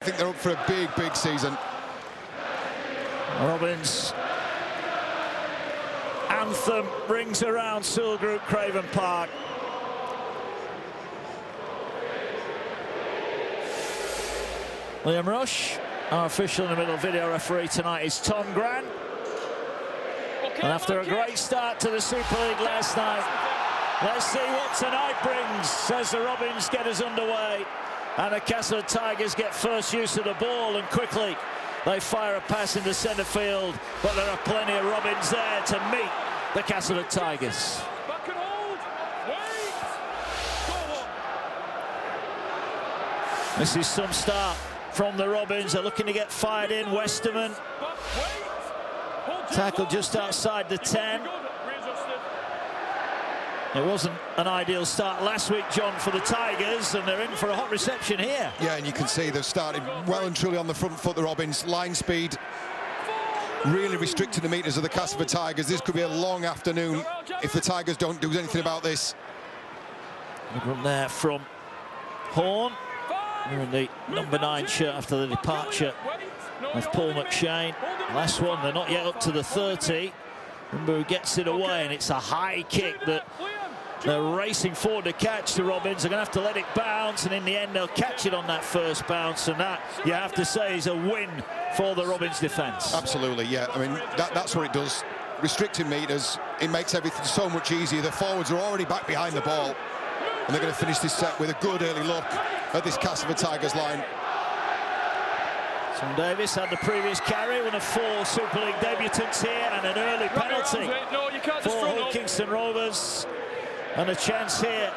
I think they're up for a big season. Robins' anthem rings around Sewell Group Craven Park. Liam Rush, our official in the middle video referee tonight is Tom Grant. And after a great start to the Super League last night, let's see what tonight brings as the Robins get us underway. And the Castleford Tigers get first use of the ball, and quickly they fire a pass into centre field, but there are plenty of Robins there to meet the Castleford Tigers. Back and hold. Wait. This is some start from the Robins. They're looking to get fired in. Westerman tackle just outside the 10. It wasn't an ideal start last week, John, for the Tigers, and they're in for a hot reception here. Yeah, and you can see they've started well and truly on the front foot, the Robins. Line speed really restricting the meters of the Castleford Tigers. This could be a long afternoon if the Tigers don't do anything about this. Good run there from Horn. Wearing the number 9 shirt after the departure of Paul McShane. Last one, they're not yet up to the 30. Remember who gets it away, and it's a high kick that they're racing forward to catch. The Robins are going to have to let it bounce, and in the end they'll catch it on that first bounce, and that, you have to say, is a win for the Robins defence. Absolutely, yeah. I mean, that's what it does. Restricting meters, it makes everything so much easier. The forwards are already back behind the ball, and they're going to finish this set with a good early look at this Castleford Tigers line. Tom Davis had the previous carry, one of 4 Super League debutants here, and an early penalty for Hull Kingston Rovers, and a chance here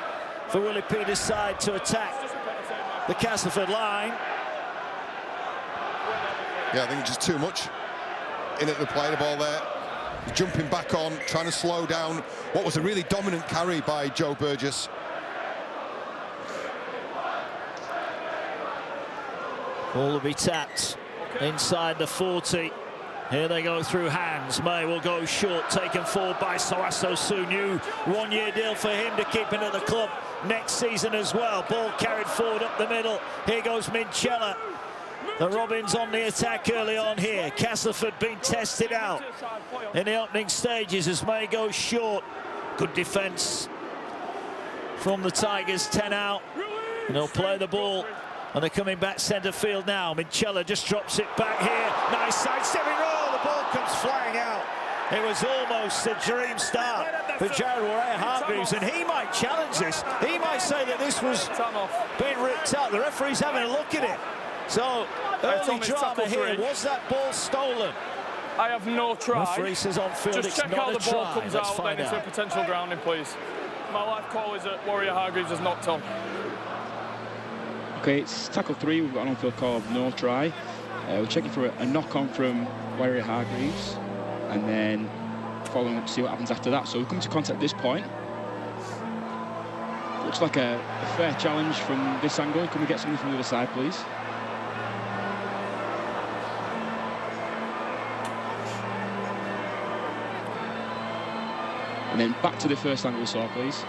for Willie Peters' side to attack the Castleford line. Yeah, I think just too much in at the play, the ball there. Jumping back on, trying to slow down what was a really dominant carry by Joe Burgess. Ball will be tapped inside the 40. Here they go through hands. May will go short, taken forward by Soaso Su. New 1-year deal for him to keep him at the club next season as well. Ball carried forward up the middle. Here goes Minchella. The Robins on the attack early on here. Castleford being tested out in the opening stages as May goes short. Good defence from the Tigers, 10 out. And they'll play the ball. And they're coming back centre field now. Minchella just drops it back here. Nice sidestepping roll. The ball comes flying out. It was almost a dream start for Jared Warrea-Hargreaves, and he might challenge this. He might say that this was being ripped out. The referee's having a look at it. So, early drama here. Was that ball stolen? I have no try. Referee says on field just it's check not how a the ball try. comes Let's out, find then it's a out. potential grounding, please. My live call is that Warrea-Hargreaves has knocked on. Okay, it's tackle 3. We've got an on-field call of no try. We're checking for a knock-on from Warrea-Hargreaves, and then following up to see what happens after that. So we come to contact at this point. Looks like a fair challenge from this angle. Can we get something from the other side, please? And then back to the first angle we saw, please.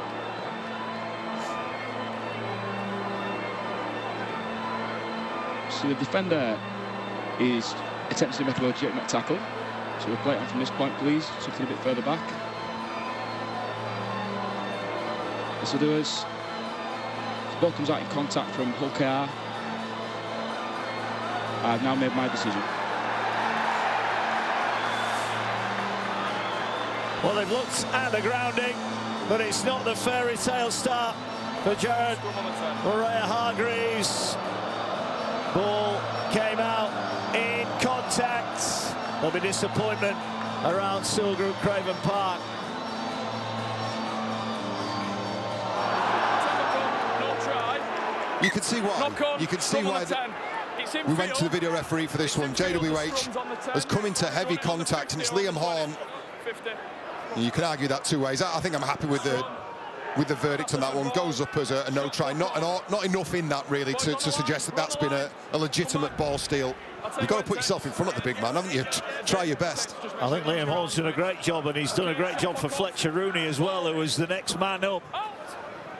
So the defender is attempting to make a legitimate tackle. So we'll play it on from this point, please. Something a bit further back. So there was... The ball comes out in contact from Hull KR. I've now made my decision. Well, they've looked at the grounding, but it's not the fairy tale start for Jared Warrea-Hargreaves. Ball came out in contact. There'll be disappointment around Sewell Group Craven Park. You can see why. You can see why we went to the video referee for this one. JWH has come into heavy contact, and it's Liam Horn. You can argue that 2 ways. I think I'm happy with the verdict on that one. Goes up as a no try. Not enough in that really to suggest that that's been a legitimate ball steal. You've got to put yourself in front of the big man, haven't you? Try your best. I think Liam Horn's done a great job, and he's done a great job for Fletcher Rooney as well, who was the next man up.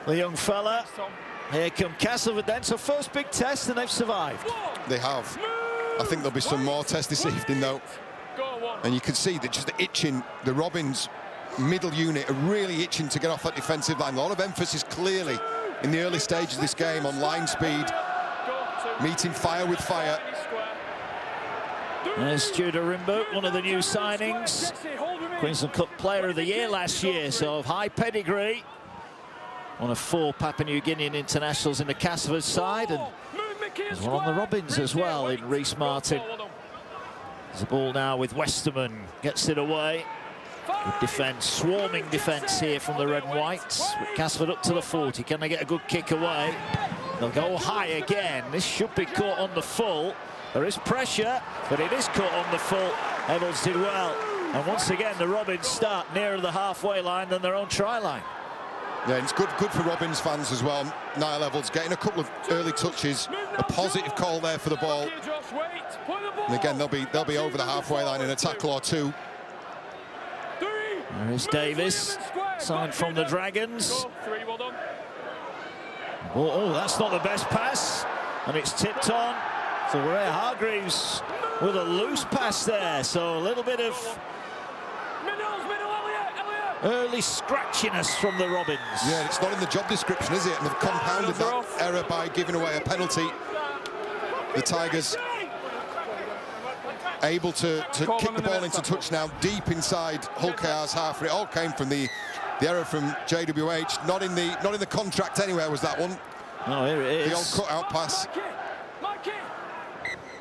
The young fella. Here come Castleford then. So first big test, and they've survived. They have. I think there'll be some more tests this evening, though. And you can see that just the itching, the Robins middle unit are really itching to get off that defensive line. A lot of emphasis clearly in the early stages of this game on line speed, meeting fire with fire. There's Judah Rimbo, one of the new signings. Queensland Cup Player of the Year last year, so of high pedigree. One of 4 Papua New Guinean internationals in the Castleford side, and there's one on the Robins as well in Reece Martin. There's a ball now with Westerman, gets it away. Good defence, swarming defence here from the red and whites. But Castleford up to the 40, can they get a good kick away? They'll go high again. This should be caught on the full. There is pressure, but it is caught on the full. Evans did well. And once again, the Robins start nearer the halfway line than their own try line. Yeah, it's good for Robins fans as well. Niall Evans getting a couple of early touches, a positive call there for the ball. And again, they'll be over the halfway line in a tackle or two. There is Davis, signed from the Dragons. Oh, that's not the best pass, and it's tipped on. So Ray Hargreaves with a loose pass there, so a little bit of early scratchiness from the Robins. Yeah, it's not in the job description, is it? And they've compounded that error by giving away a penalty. The Tigers able to kick the ball into touchdown deep inside Hull KR's half. It all came from the error from JWH. Not in the contract anywhere was that one. Oh, here it is. The old cut-out pass.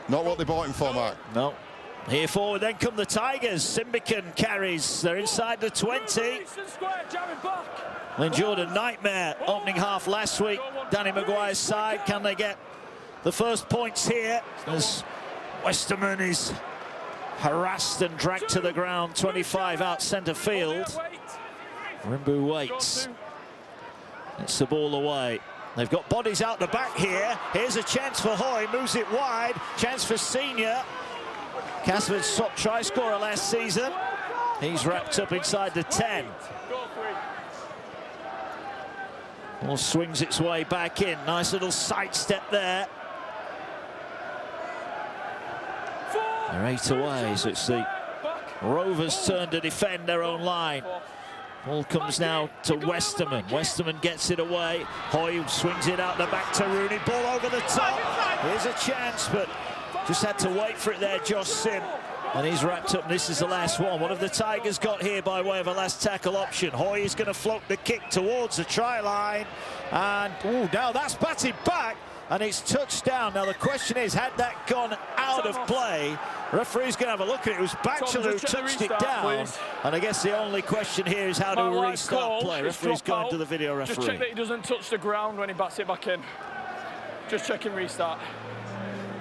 Not what they bought him for, Mark. No. Here forward, then come the Tigers. Simbican carries. They're inside the 20. Endured a nightmare opening half last week. Danny Maguire's side. Can they get the first points here? As Westerman is harassed and dragged to the ground. 25 out centre field. Rimbu waits. It's the ball away. They've got bodies out the back here. Here's a chance for Hoy, moves it wide. Chance for Senior. Castleford's top try scorer last season. He's wrapped up inside the 10. Ball swings its way back in. Nice little sidestep there. They're 8 away, so it's the Rovers' turn to defend their own line. Ball comes now to Westerman. Westerman gets it away. Hoy swings it out the back to Rooney. Ball over the top. Here's a chance, but just had to wait for it there, Josh Sim. And he's wrapped up. This is the last one. What have the Tigers got here by way of a last tackle option? Hoy is going to float the kick towards the try line. And, ooh, now that's batted back. And it's touched down. Now the question is, had that gone out of play? Referee's going to have a look at it. It was Batchelor who touched it down. And I guess the only question here is how to restart play. Referee's going to the video referee. Just check that he doesn't touch the ground when he bats it back in. Just checking restart.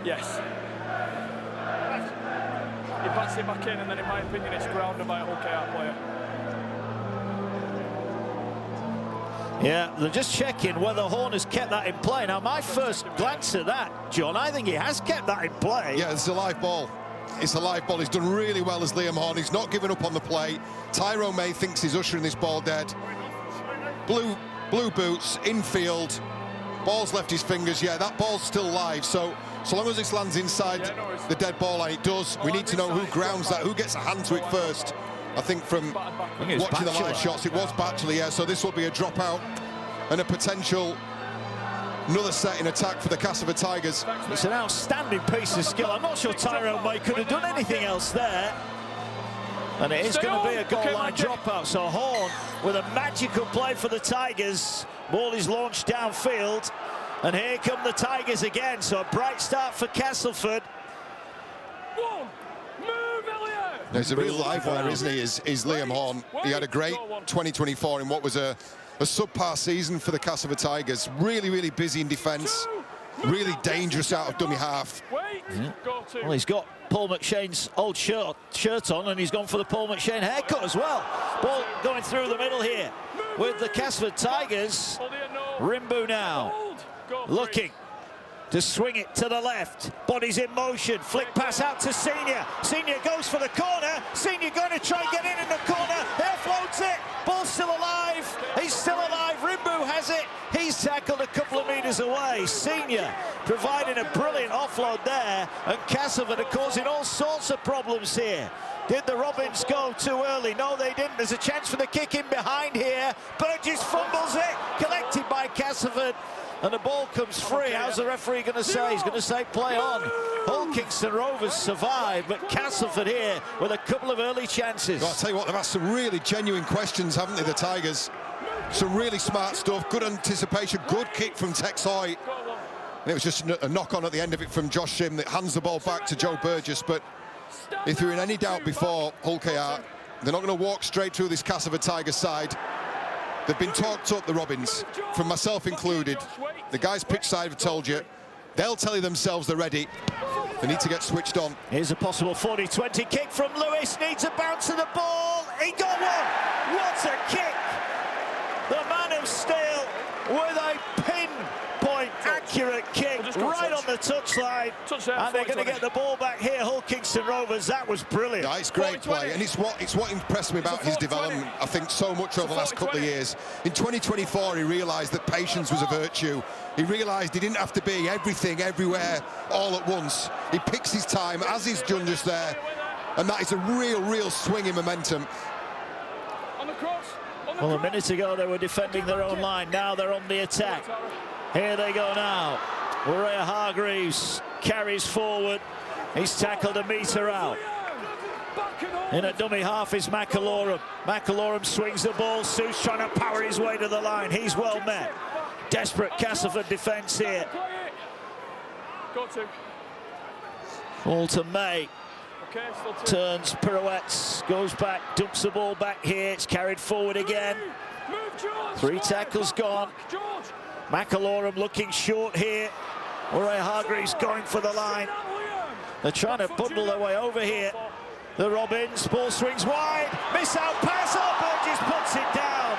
Yes. He bats it back in, and then in my opinion it's grounded by a Hull KR player. Yeah, they're just checking whether Horn has kept that in play. Now, my first glance at that, John, I think he has kept that in play. Yeah, it's a live ball. It's a live ball. He's done really well as Liam Horn. He's not given up on the play. Tyrone May thinks he's ushering this ball dead. Blue boots, infield. Ball's left his fingers. Yeah, that ball's still live. So long as this lands inside the dead ball line, it does. We need to know who grounds that, who gets a hand to it first. I think from watching the live shots, it was Batchelor, yeah. So this will be a dropout and a potential another set in attack for the Castleford Tigers. It's an outstanding piece of skill. I'm not sure Tyrone May could have done anything else there. And it is going to be a goal line dropout. So Horn with a magical play for the Tigers. Ball is launched downfield. And here come the Tigers again. So a bright start for Castleford. There's a real live wire, isn't he, is Liam Horn. He had a great 2024 in what was a subpar season for the Castleford Tigers. Really, really busy in defence. Really dangerous out of dummy half. Yeah. Well, he's got Paul McShane's old shirt on, and he's gone for the Paul McShane haircut as well. Ball going through the middle here with the Castleford Tigers. Rimbu now looking to swing it to the left. Bodies in motion. Flick pass out to Senior. Senior goes for the corner. Senior going to try and get in the corner. Air floats it. Ball still alive. He's still alive. Rimbu has it. He's tackled a couple of metres away. Senior providing a brilliant offload there. And Castleford are causing all sorts of problems here. Did the Robins go too early? No, they didn't. There's a chance for the kick in behind here. Burgess fumbles it. Collected by Castleford. And the ball comes free. How's the referee going to say? He's going to say play on. Hull Kingston Rovers survive, but Castleford here with a couple of early chances. Well, I'll tell you what, they've asked some really genuine questions, haven't they, the Tigers? Some really smart stuff, good anticipation, good kick from Tex Hoy. And it was just a knock-on at the end of it from Josh Sim that hands the ball back to Joe Burgess. But if you're in any doubt before, Hull KR, they're not going to walk straight through this Castleford Tigers side. They've been talked up, the Robins, from myself included. The guys pitch side have told you. They'll tell you themselves they're ready. They need to get switched on. Here's a possible 40-20 kick from Lewis. Needs a bounce of the ball. He got one. What a kick. The man of steel with a pinpoint accurate kick right on the touchline. And they're going to get the ball back here, Hull Kingston Rovers. That was brilliant. Yeah, it's great play, and it's what impressed me about his development, I think, so much over the last couple of years. In 2024, he realised that patience was a virtue. He realised he didn't have to be everything, everywhere, all at once. He picks his time, as he's done just there, and that is a real swing in momentum. Well, a minute ago they were defending their own line. Now they're on the attack. Here they go now. Ray Hargreaves carries forward. He's tackled a metre out. In at dummy half is McAlorum. McAlorum swings the ball. Sue's trying to power his way to the line. He's well met. Desperate Castleford defence here. Ball to May. Turns, pirouettes, goes back, dumps the ball back here. It's carried forward again. 3 tackles gone. McAlorum looking short here. Ray Hargreaves going for the line. They're trying to bundle their way over here. The Robins, ball swings wide. Miss out pass. Burgess puts it down.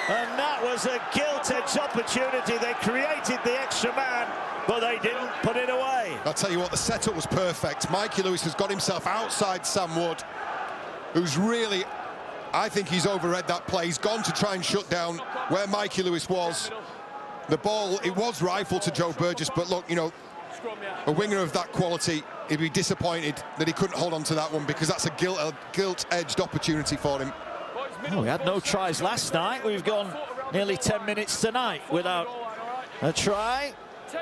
And that was a gilt-edged opportunity. They created the extra man, but they didn't put it away. I'll tell you what, the setup was perfect. Mikey Lewis has got himself outside Sam Wood, who's really, I think he's overread that play. He's gone to try and shut down where Mikey Lewis was. The ball, it was rifled to Joe Burgess, but look, you know, a winger of that quality, he'd be disappointed that he couldn't hold on to that one, because that's a gilt-edged opportunity for him. Oh, we had no tries last night. We've gone nearly 10 minutes tonight without a try.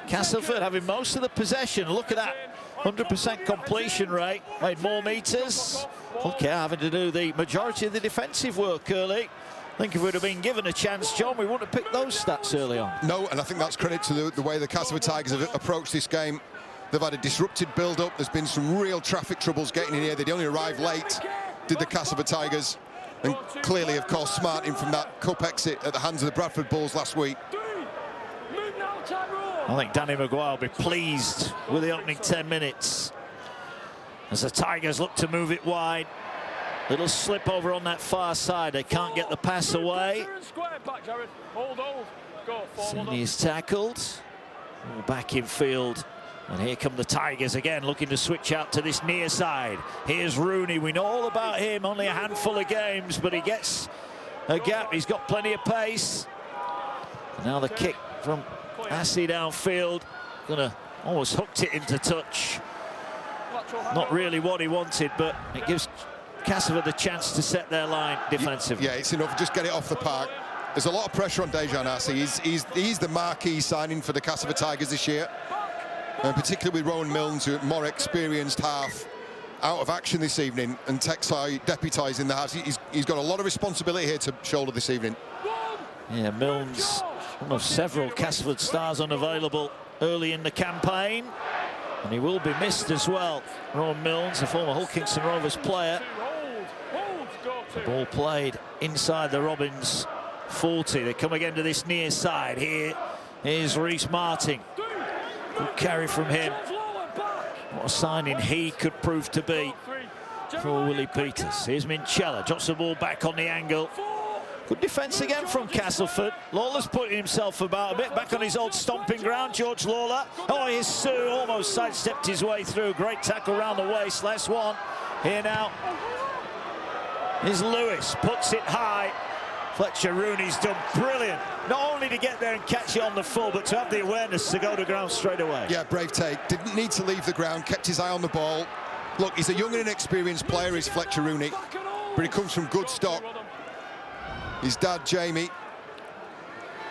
Castleford having most of the possession. Look at that 100% completion rate. Made more metres. Okay, having to do the majority of the defensive work early. I think if we'd have been given a chance, John, we wouldn't have picked those stats early on. No, and I think that's credit to the way the Castleford Tigers have approached this game. They've had a disrupted build-up. There's been some real traffic troubles getting in here. They only arrived late, did the Castleford Tigers. And clearly, of course, smarting from that cup exit at the hands of the Bradford Bulls last week. I think Danny Maguire will be pleased with the opening 10 minutes. As the Tigers look to move it wide. Little slip over on that far side. They can't get the pass away. Senior's tackled. Back in field. And here come the Tigers again, looking to switch out to this near side. Here's Rooney. We know all about him. Only a handful of games, but he gets a gap. He's got plenty of pace. And now the kick from Assey downfield. Gonna almost hooked it into touch. Not really what he wanted, but it gives Castleford the chance to set their line defensively. Yeah, it's enough. Just get it off the park. There's a lot of pressure on Dejan Assey. He's the marquee signing for the Castleford Tigers this year. And particularly with Rowan Milnes, who more experienced half, out of action this evening, and Tex Hoy deputising the house. He's got a lot of responsibility here to shoulder this evening. Yeah, Milnes, one of several Castleford stars unavailable early in the campaign. And he will be missed as well. Rowan Milnes, a former Hull Kingston Rovers player. The ball played inside the Robins 40. They come again to this near side. Here is Reece Martin. Good carry from him. What a signing he could prove to be for Willie Peters. Here's Minchella, drops the ball back on the angle. Good defence again from Castleford. Lawler's putting himself about a bit, back on his old stomping ground, George Lawler. Oh, here's Sue, almost sidestepped his way through. Great tackle round the waist, last one. Here now is Lewis, puts it high. Fletcher Rooney's done brilliant. Not only to get there and catch it on the full, but to have the awareness to go to ground straight away. Yeah, brave take. Didn't need to leave the ground, kept his eye on the ball. Look, he's a young and inexperienced player, is Fletcher Rooney, but he comes from good stock. His dad, Jamie,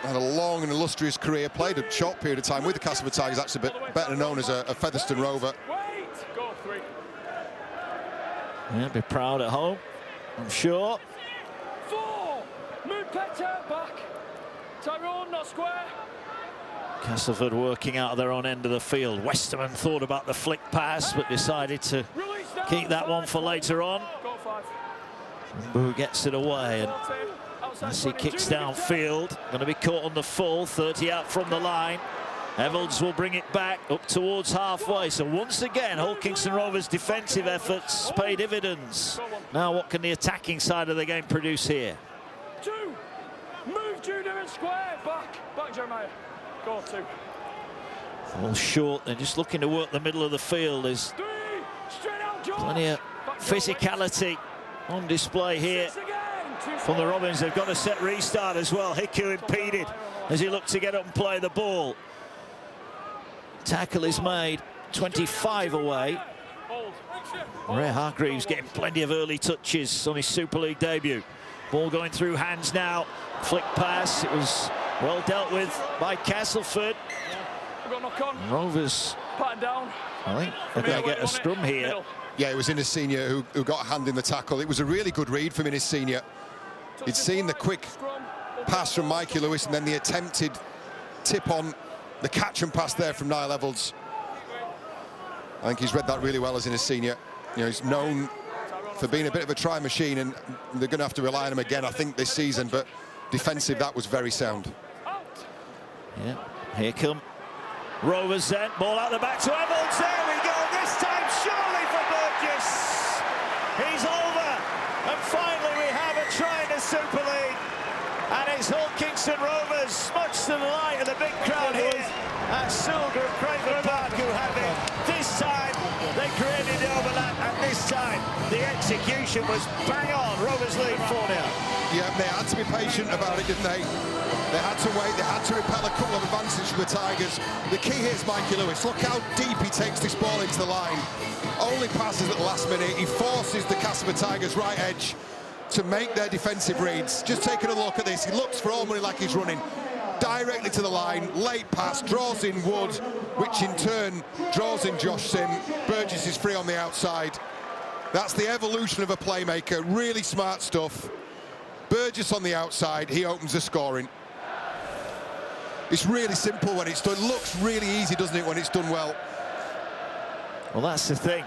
had a long and illustrious career, played a short period of time with the Castleford Tigers, actually better known as a Featherstone Rover. Yeah, be proud at home, I'm sure. 4, move Petter back. Tyrone, not square. Castleford working out of their own end of the field. Westerman thought about the flick pass, but decided to keep that one for later on. Boo gets it away, and as he kicks downfield, going to be caught on the full, 30 out from the line. Evans will bring it back up towards halfway. So once again, Hull Kingston Rovers' defensive efforts pay dividends. Now what can the attacking side of the game produce here? 2, move Judah and square, back Jeremiah. Go 2. All short, they're just looking to work the middle of the field. There's 3, straight out George. plenty of physicality on display here from the Robins. They've got a set restart as well. Hiku impeded as he looked to get up and play the ball. Tackle is made, 25 away. Ray Hargreaves getting plenty of early touches on his Super League debut. Ball going through hands now. Flick pass, it was well dealt with by Castleford. Rovers, I think they're going to get a scrum here. Yeah, it was Innes-Senior who got a hand in the tackle. It was a really good read from Innes-Senior. He'd seen the quick pass from Mikey Lewis and then the attempted tip on the catch and pass there from Niall Evans. I think he's read that really well as Innes-Senior. You know, he's known for being a bit of a try machine, and they're going to have to rely on him again, I think, this season. But defensive, that was very sound. Yeah, here come Rovers then. Ball out the back to Evans. There we go. This time, surely for Burgess. He's over. And finally, we have a try in the Super League. And it's Hull Kingston Rovers, much to the delight of the big crowd here at Silver and Craven Park, who have it. This time, they created the overlap, and this time, the execution was bang on. Rovers lead 4-0. Yeah, they had to be patient about it, didn't they? They had to wait, they had to repel a couple of advances from the Tigers. The key here is Mikey Lewis. Look how deep he takes this ball into the line. Only passes at the last minute. He forces the Castleford Tigers right edge to make their defensive reads. Just taking a look at this, he looks for all money like he's running directly to the line. Late pass, draws in Wood, which in turn draws in Josh Sim. Burgess is free on the outside. That's the evolution of a playmaker. Really smart stuff. Burgess on the outside, he opens the scoring. It's really simple when it's done. Looks really easy, doesn't it, when it's done well? Well, that's the thing.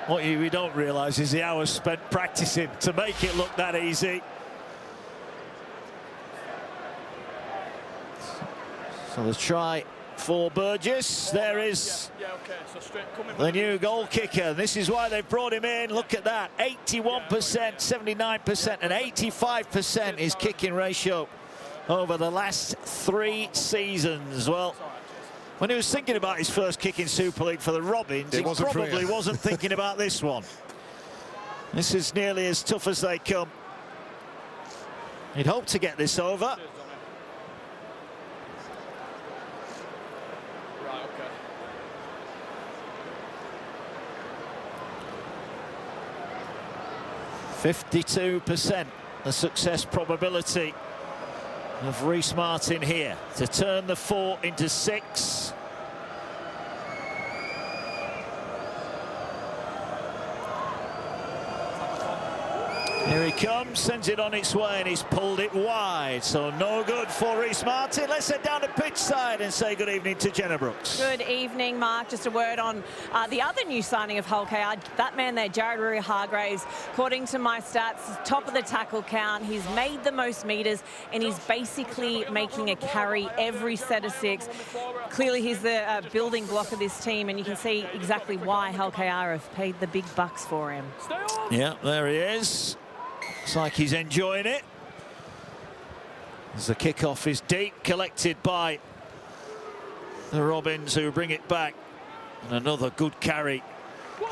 What we don't realise is the hours spent practicing to make it look that easy. So the try for Burgess. There is the new goal kicker. This is why they've brought him in. Look at that. 81%, 79% and 85% his kicking ratio over the last 3 seasons. Well, when he was thinking about his first kick in Super League for the Robins, he probably wasn't thinking about this one. This is nearly as tough as they come. He'd hoped to get this over. Right, okay. 52% the success probability of Reece Martin here to turn the 4 into 6. Here he comes, sends it on its way, and he's pulled it wide. So no good for Reece Martin. Let's head down to pitch side and say good evening to Jenna Brooks. Good evening, Mark. Just a word on the other new signing of Hull KR. That man there, Jared Rui Hargreaves, according to my stats, top of the tackle count. He's made the most meters, and he's basically making a carry every set of 6. Clearly, he's the building block of this team, and you can see exactly why Hull KR have paid the big bucks for him. Yeah, there he is. Looks like he's enjoying it. As the kickoff is deep, collected by the Robins, who bring it back. And another good carry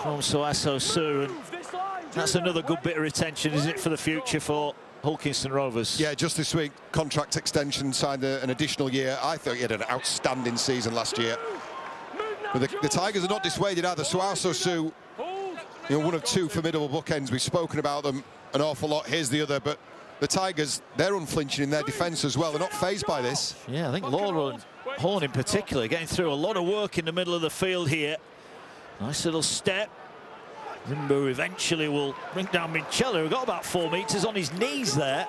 from Soaso Su. And that's another good bit of retention, isn't it, for the future for Hull KR Rovers. Yeah, just this week, contract extension, signed an additional year. I thought he had an outstanding season last year. But the Tigers are not dissuaded either. Suaso, one of two formidable bookends. We've spoken about them an awful lot. Here's the other, but the Tigers, they're unflinching in their defence as well. They're not fazed by this. Yeah, I think Laura and Horn in particular getting through a lot of work in the middle of the field here. Nice little step. Rimbu eventually will bring down Minchella, who got about 4 meters on his knees there.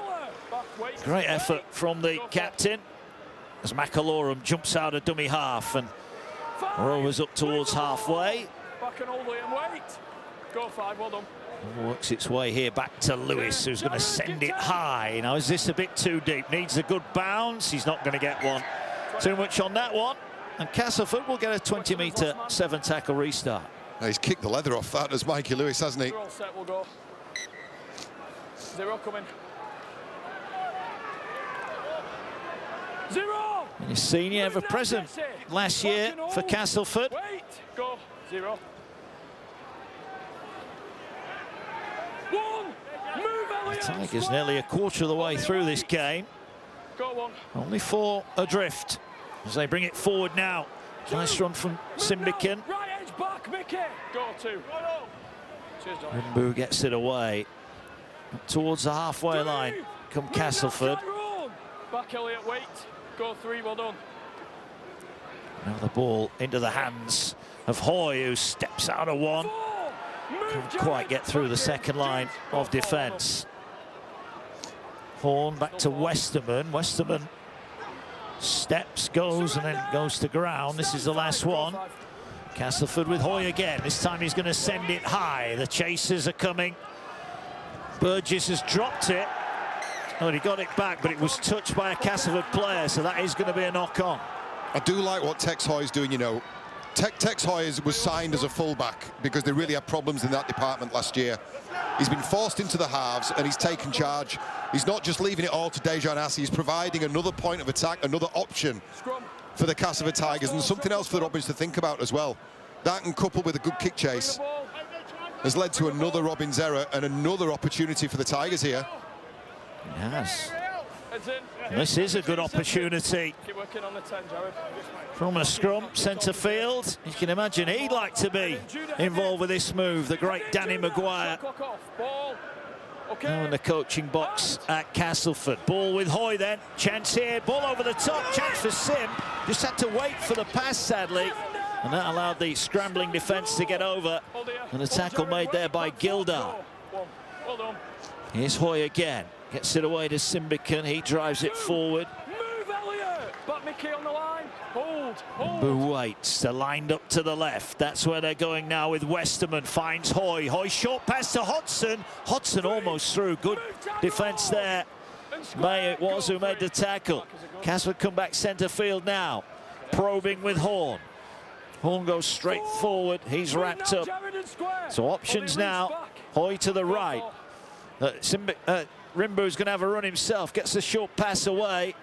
Great effort from the captain as McAlorum jumps out a dummy half, and Rovers up towards halfway. Back and all the way and wait. Go 5, well done. Works its way here back to Lewis, who's going to send it high. Now, is this a bit too deep? Needs a good bounce. He's not going to get one. Too much on that one. And Castleford will get a 20-metre 7-tackle restart. Now, he's kicked the leather off that, as Mikey Lewis, hasn't he? We're all set, we'll go. 0 coming. 0! And his senior ever present last year for Castleford. Wait, go. 0. 1. Move, Elliot. The Tigers nearly a quarter of the way through this game. Go 1. Only 4 adrift as they bring it forward now. Nice run from Simbikin. Right edge back, Mickey. Go 2. Cheers, John. Rimbu gets it away. Up towards the halfway line come Castleford. Back, Elliot, wait. Go 3, well done. Now the ball into the hands of Hoy, who steps out of one. Can't quite get through the second line of defence. Horn back to Westerman. Westerman steps, goes, and then goes to ground. This is the last one. Castleford with Hoy again. This time he's going to send it high. The chasers are coming. Burgess has dropped it. Oh, he got it back, but it was touched by a Castleford player, so that is going to be a knock-on. I do like what Tex Hoy's doing, you know. Tex Hoy was signed as a fullback because they really had problems in that department last year. He's been forced into the halves and he's taken charge. He's not just leaving it all to Dejan Assi, he's providing another point of attack, another option for the Castleford Tigers, and something else for the Robins to think about as well. That, and coupled with a good kick chase, has led to another Robins error and another opportunity for the Tigers here. Yes. This is a good opportunity. Keep working on the 10, Jared. From a scrum, centre field. You can imagine he'd like to be involved with this move, the great Danny Maguire. Now in the coaching box at Castleford. Ball with Hoy then. Chance here, ball over the top, chance for Sim. Just had to wait for the pass, sadly. And that allowed the scrambling defence to get over. And a tackle made there by Gildar. Here's Hoy again. Gets it away to Simbican. He drives it forward. Move, Elliot! But Mickey on the line. Hold. Boo waits. They're lined up to the left. That's where they're going now with Westerman. Finds Hoy. Hoy short pass to Hodson. Hodson almost through. Good defence there. May it was who made the tackle. Castleford come back centre field now. Probing with Horn. Horn goes straight forward. He's wrapped up. So options now. Hoy to the right. Rimbu's going to have a run himself. Gets the short pass away.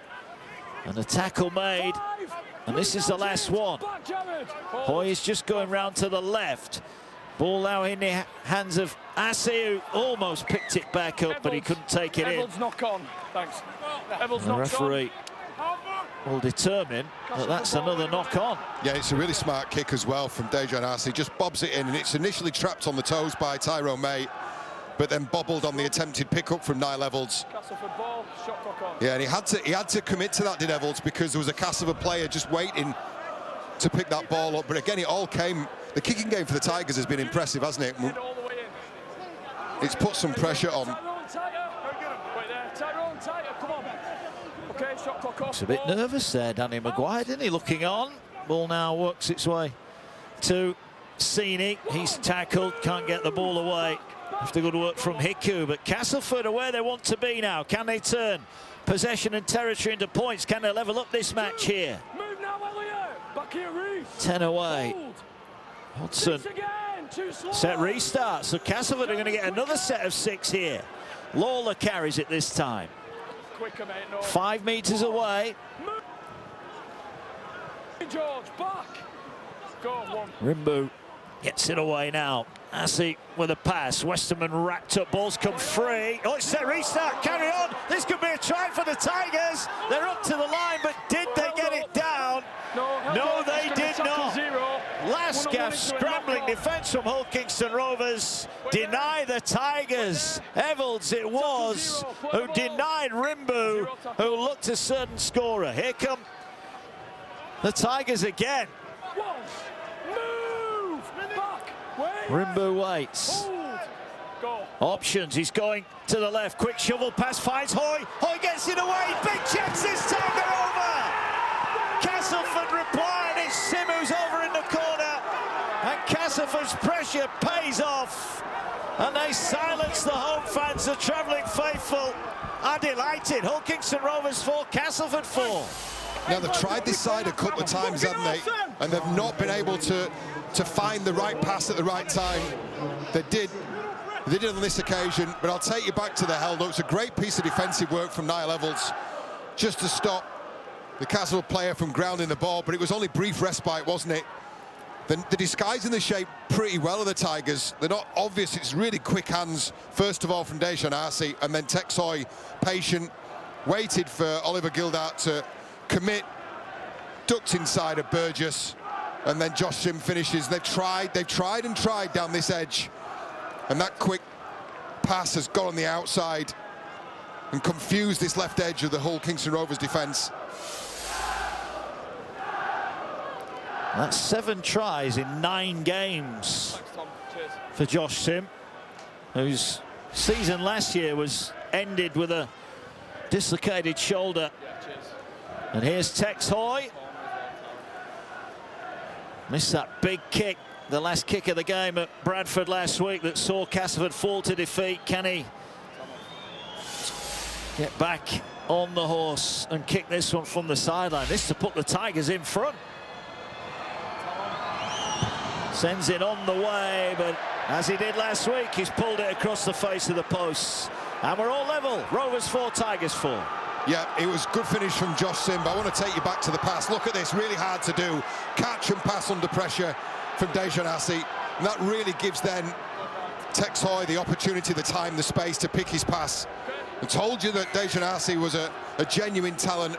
And the tackle made. And this is the last one. Hoy is just going round to the left. Ball now in the hands of Assi, who almost picked it back up, but he couldn't take it in. Knock on. Thanks. The referee will determine that that's another knock on. Yeah, it's a really smart kick as well from Dejan Assi. Just bobs it in, and it's initially trapped on the toes by Tyrone May, but then bobbled on the attempted pickup from Niall Evalds. Castleford ball, shot clock on. Yeah, and he had to commit to that, did Evalds, because there was a Castleford player just waiting to pick that ball up. But again, it all came. The kicking game for the Tigers has been impressive, hasn't it? It's put some pressure on. He's a bit nervous there, Danny Maguire, didn't he? Looking on. Ball now works its way to Sini. He's tackled, can't get the ball away. After good work from Hiku, but Castleford are where they want to be now. Can they turn possession and territory into points? Can they level up this match here? 10 away. Hodson set restart, so Castleford are going to get another set of 6 here. Lawler carries it this time. 5 metres away. George, back. Go, one. Rimbu Gets it away now. Assey with a pass. Westerman racked up. Ball's come free. Oh, it's set restart. Carry on. This could be a try for the Tigers. They're up to the line, but did they get it down? No, they did not. Last gasp scrambling defence from Hull Kingston Rovers. Deny the Tigers. Evalds it was who denied Rimbu, who looked a certain scorer. Here come the Tigers again. Rimbu waits. Options, he's going to the left. Quick shovel pass, finds Hoy. Hoy gets it away. Big chance this time, they're over. Castleford replying, it's Sim who's over in the corner. And Castleford's pressure pays off. And they silence the home fans. The travelling faithful are delighted. Hull Kingston Rovers 4, Castleford 4. Now, they've tried this side a couple of times, haven't they? And they've not been able to find the right pass at the right time. They did on this occasion, but I'll take you back to the held up. It's a great piece of defensive work from Niall Evalds just to stop the Castleford player from grounding the ball, but it was only brief respite, wasn't it? They're disguising the shape pretty well of the Tigers. They're not obvious. It's really quick hands, first of all, from Dejan Arce, and then Tex Hoy, patient, waited for Oliver Gildart to commit, ducked inside of Burgess, and then Josh Sim finishes. They've tried and tried down this edge, and that quick pass has got on the outside and confused this left edge of the Hull Kingston Rovers defence. That's 7 tries in 9 games for Josh Sim, whose season last year was ended with a dislocated shoulder. And here's Tex Hoy. Missed that big kick, the last kick of the game at Bradford last week that saw Castleford fall to defeat. Can he get back on the horse and kick this one from the sideline? This to put the Tigers in front. Sends it on the way, but as he did last week, he's pulled it across the face of the posts. And we're all level. Rovers 4, Tigers 4. Yeah, it was good finish from Josh Sim, but I want to take you back to the pass. Look at this, really hard to do. Catch and pass under pressure from Dejan Arce. And that really gives then Tex Hoy the opportunity, the time, the space to pick his pass. I told you that Dejan Arce was a genuine talent.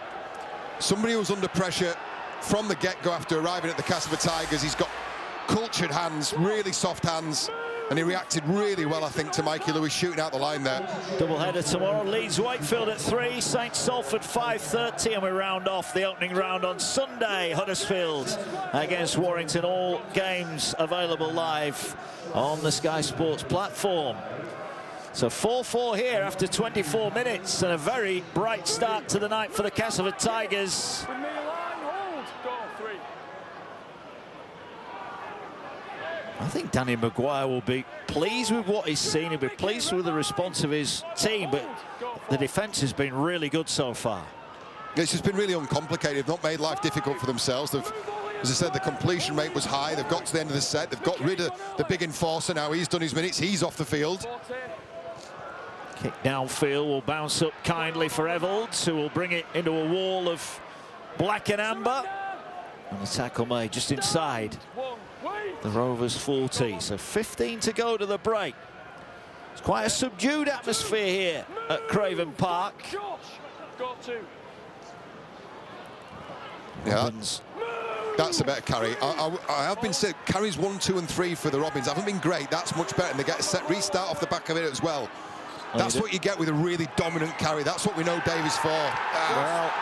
Somebody who was under pressure from the get-go after arriving at the Castleford Tigers. He's got cultured hands, really soft hands, and he reacted really well, I think, to Mikey Lewis shooting out the line there. Doubleheader tomorrow. Leeds Wakefield at 3, St Salford 5:30, and we round off the opening round on Sunday. Huddersfield against Warrington. All games available live on the Sky Sports platform. So 4-4 here after 24 minutes, and a very bright start to the night for the Castleford Tigers. I think Danny Maguire will be pleased with what he's seen. He'll be pleased with the response of his team, but the defence has been really good so far. It's just been really uncomplicated. They've not made life difficult for themselves. They've, as I said, the completion rate was high. They've got to the end of the set. They've got rid of the big enforcer now. He's done his minutes. He's off the field. Kick downfield will bounce up kindly for Evalds, who will bring it into a wall of black and amber. And the tackle made just inside the Rovers 40. So 15 to go to the break. It's quite a subdued atmosphere here at Craven Park. Yeah, that's a better carry. I have been saying carries 1, 2 and 3 for the Robins haven't been great. That's much better, and they get a set restart off the back of it as well. That's what you get with a really dominant carry. That's what we know Dave is for. Well,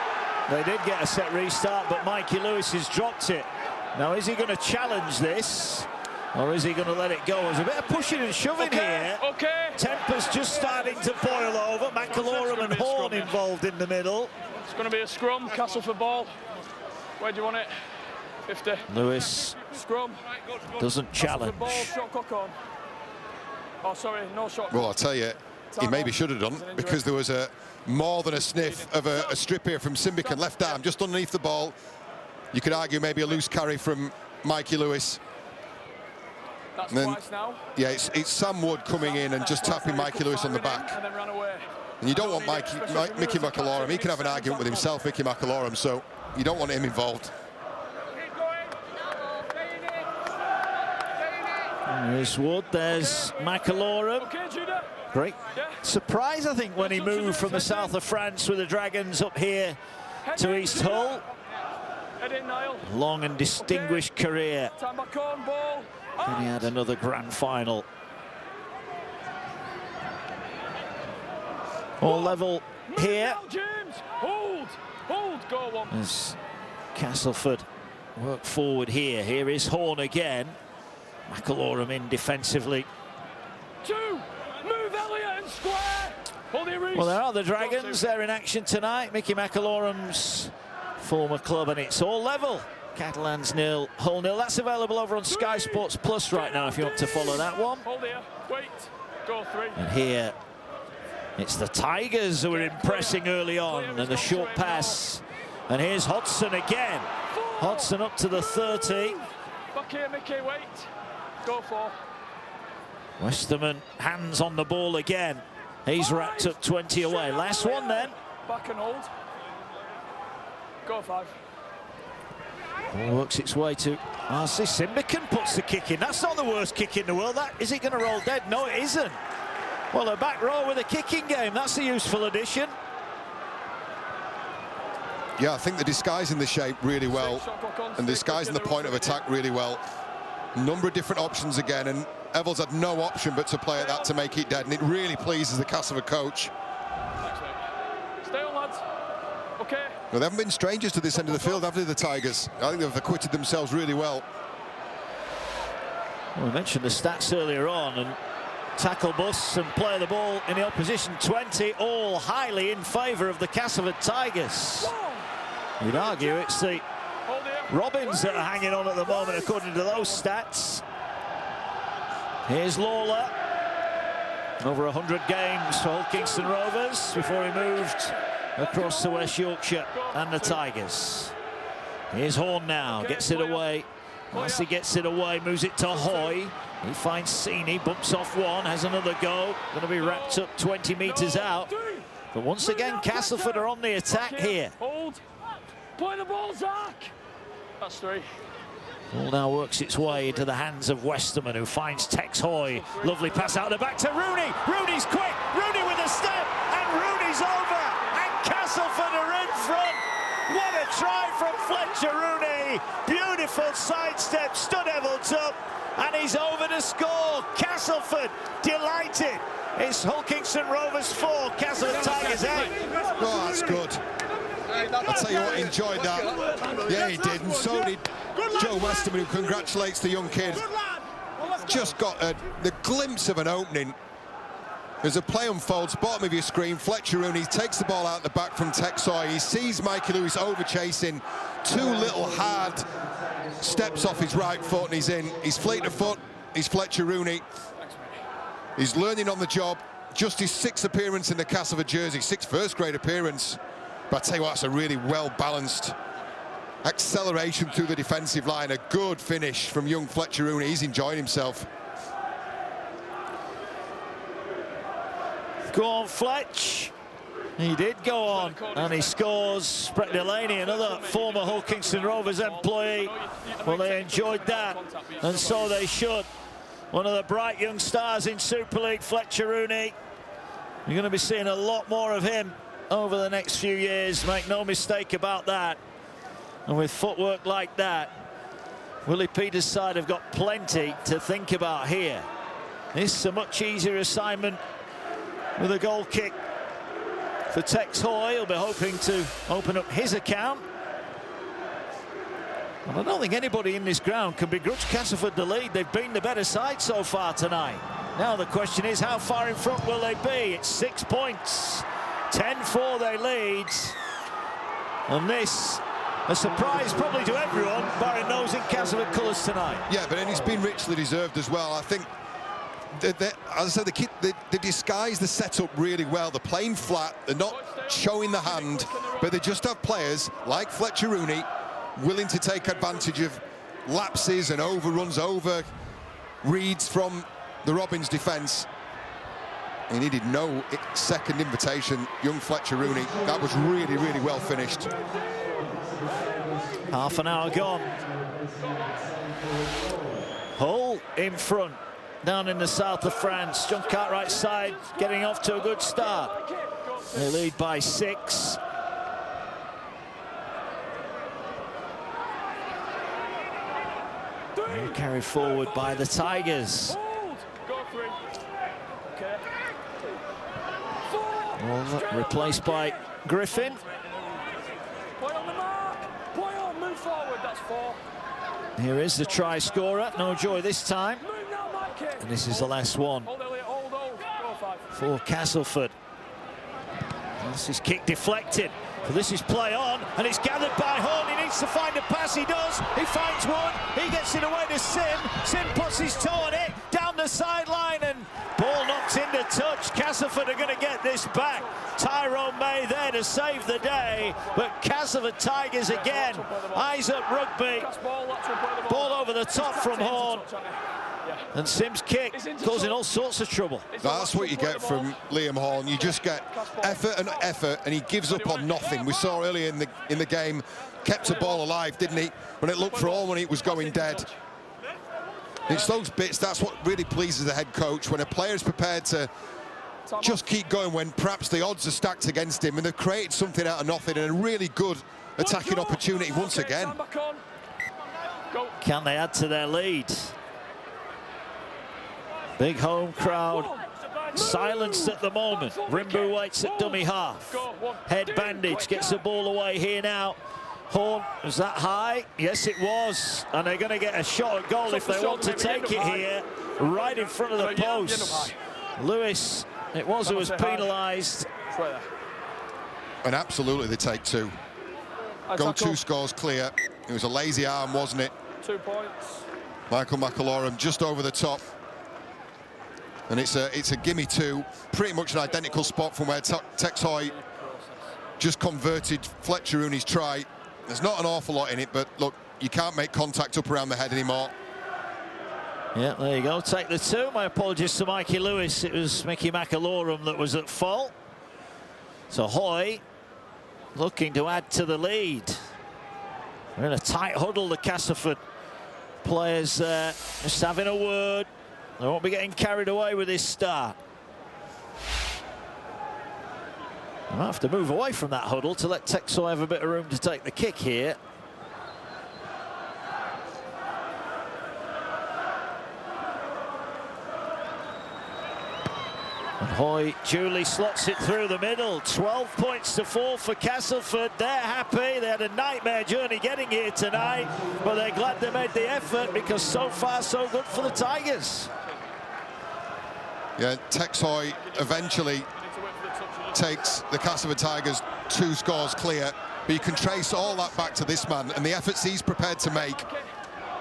they did get a set restart, but Mikey Lewis has dropped it. Now, is he going to challenge this, or is he going to let it go? There's a bit of pushing and shoving here. Temper's just starting to boil over. McAlorum and Horn involved in the middle. It's going to be a scrum, Castleford ball. Where do you want it? 50. Lewis scrum. Doesn't challenge. Ball, shot clock on. Oh, sorry, no shot clock. Well, I'll tell you, he maybe should have done, because there was more than a sniff of a strip here from Simbican, left arm, just underneath the ball. You could argue maybe a loose carry from Mikey Lewis. That's twice now. Yeah, it's Sam Wood coming in and just tapping Mikey Lewis on the back. And then ran away. And you don't want Mickey McAlorum. He can have an argument with himself, Mickey McAlorum, so you don't want him involved. There's Wood, there's McAlorum. Great surprise, I think, when he moved from the south of France with the Dragons up here to East Hull. Long and distinguished career. And he had another grand final. All level here. As Castleford work forward here. Here is Horn again. McAlorum in defensively. Well, there are the Dragons. They're in action tonight. Mickey McAlorum's former club, and it's all level. Catalans 0, Hull 0. That's available over on Sky Sports Plus right now if you want to follow that one. And here it's the Tigers who are impressing early on, and the short pass. And here's Hodgson again. Hodgson up to the 30. Back here, Mickey, wait. Go for. Westerman hands on the ball again. He's wrapped up 20 away. Last one then. Back and hold. Go 5. Ball works its way to RC Simbican, puts the kick in. That's not the worst kick in the world. Is it going to roll dead? No, it isn't. Well, a back row with a kicking game. That's a useful addition. Yeah, I think they're disguising the shape really well and disguising the point of attack really well. Number of different options again, and Evels had no option but to play at that to make it dead, and it really pleases the Castleford coach. Stay on, lads. Okay. Well, they haven't been strangers to this end of the field, have they, the Tigers? I think they've acquitted themselves really well. Well, we mentioned the stats earlier on, and tackle busts and play the ball in the opposition 20, all highly in favour of the Castleford Tigers. You'd argue it's the Robins that are hanging on at the moment, according to those stats. Here's Lawler. Over 100 games for Hull Kingston Rovers before he moved across to West Yorkshire and the Tigers. Here's Horn now, gets it away. As he gets it away, moves it to Hoy. He finds Sini, bumps off one, has another go. Going to be wrapped up 20 metres out. But once again, Castleford are on the attack here. Hold. Play the ball, Zach. That's 3. Ball now works its way into the hands of Westerman, who finds Tex Hoy. Lovely pass out the back to Rooney. Rooney's quick. Rooney with a step, and Rooney's over. And Castleford are in front. What a try from Fletcher Rooney. Beautiful sidestep, stood Evels up, and he's over to score. Castleford delighted. It's Hull Kingston Rovers 4, Castleford Tigers 8. Oh, that's good. I'll tell you what, enjoyed that. Yeah, he did, and so did Joe Westerman, who congratulates the young kid. Just got the glimpse of an opening. As the play unfolds, bottom of your screen, Fletcher Rooney takes the ball out the back from Tex Hoy. He sees Mikey Lewis over chasing. 2 little hard steps off his right foot, and he's in. He's fleet of foot. He's Fletcher Rooney. He's learning on the job. Just his 6th appearance in the Castleford jersey, 6th first-grade appearance. But I tell you what, that's a really well-balanced acceleration through the defensive line. A good finish from young Fletcher Rooney. He's enjoying himself. Go on, Fletch. He did go on, and he scores. Brett Delaney, another former Hull Kingston Rovers employee. Well, they enjoyed that, and so they should. One of the bright young stars in Super League, Fletcher Rooney. You're going to be seeing a lot more of him over the next few years, make no mistake about that. And with footwork like that, Willie Peters' side have got plenty to think about here. This is a much easier assignment with a goal kick for Tex Hoy. He'll be hoping to open up his account. And I don't think anybody in this ground can begrudge Castleford the lead. They've been the better side so far tonight. Now the question is, how far in front will they be? It's 6 points. 10-4 they lead. And this, a surprise probably to everyone, barring those in Castleford colours tonight. Yeah, but it's been richly deserved as well. I think, as I said, they disguise the setup really well. They're playing flat, they're not showing the hand, but they just have players like Fletcher Rooney willing to take advantage of lapses and overruns, over reads from the Robins defence. He needed no second invitation, young Fletcher Rooney. That was really, really well finished. Half an hour gone. Hull in front, down in the south of France. John Cartwright's side getting off to a good start. They lead by 6. Carried forward by the Tigers. Well, replaced by Griffin. Move forward, that's 4. Here is the try scorer. No joy this time. And this is the last one for Castleford. This is kick deflected. So this is play on, and it's gathered by Horn. He needs to find a pass. He does. He finds one. He gets it away to Sim. Sim puts his toe on it down the sideline, and ball knocked into touch. Castleford are going to get this back. Tyrone May there to save the day, but Castleford Tigers again. Eyes up rugby. Ball over the top from Horn. And Sim's kick causing all sorts of trouble. That's what you get from Liam Horn. You just get effort and effort, and he gives up on nothing. We saw earlier in the game, kept the ball alive, didn't he? When it looked for all when it was going dead. It's those bits, that's what really pleases the head coach, when a player is prepared to just keep going when perhaps the odds are stacked against him, and they've created something out of nothing, and a really good attacking opportunity once again. Can they add to their lead? Big home crowd, silenced at the moment. Rimbu waits at dummy half. Head bandage, gets the ball away here now. Horn, was that high? Yes, it was. And they're going to get a shot at goal if they want to take it here, right in front of the post. Lewis, it was who was penalised. And absolutely they take 2. Go 2 scores clear. It was a lazy arm, wasn't it? 2 points. Michael McAlorum just over the top. And it's a gimme 2, pretty much an identical spot from where Tex Hoy just converted Fletcher Rooney's try. There's not an awful lot in it, but look, you can't make contact up around the head anymore. Yeah, there you go, take the 2. My apologies to Mikey Lewis. It was Mickey McAlorum that was at fault. So Hoy looking to add to the lead. We're in a tight huddle, the Castleford players just having a word. They won't be getting carried away with this start. I might have to move away from that huddle to let Texel have a bit of room to take the kick here. And Hoy duly slots it through the middle. 12 points to 4 for Castleford. They're happy. They had a nightmare journey getting here tonight, but they're glad they made the effort, because so far so good for the Tigers. Yeah, Tex Hoy eventually takes the Castleford Tigers 2 scores clear, but you can trace all that back to this man and the efforts he's prepared to make.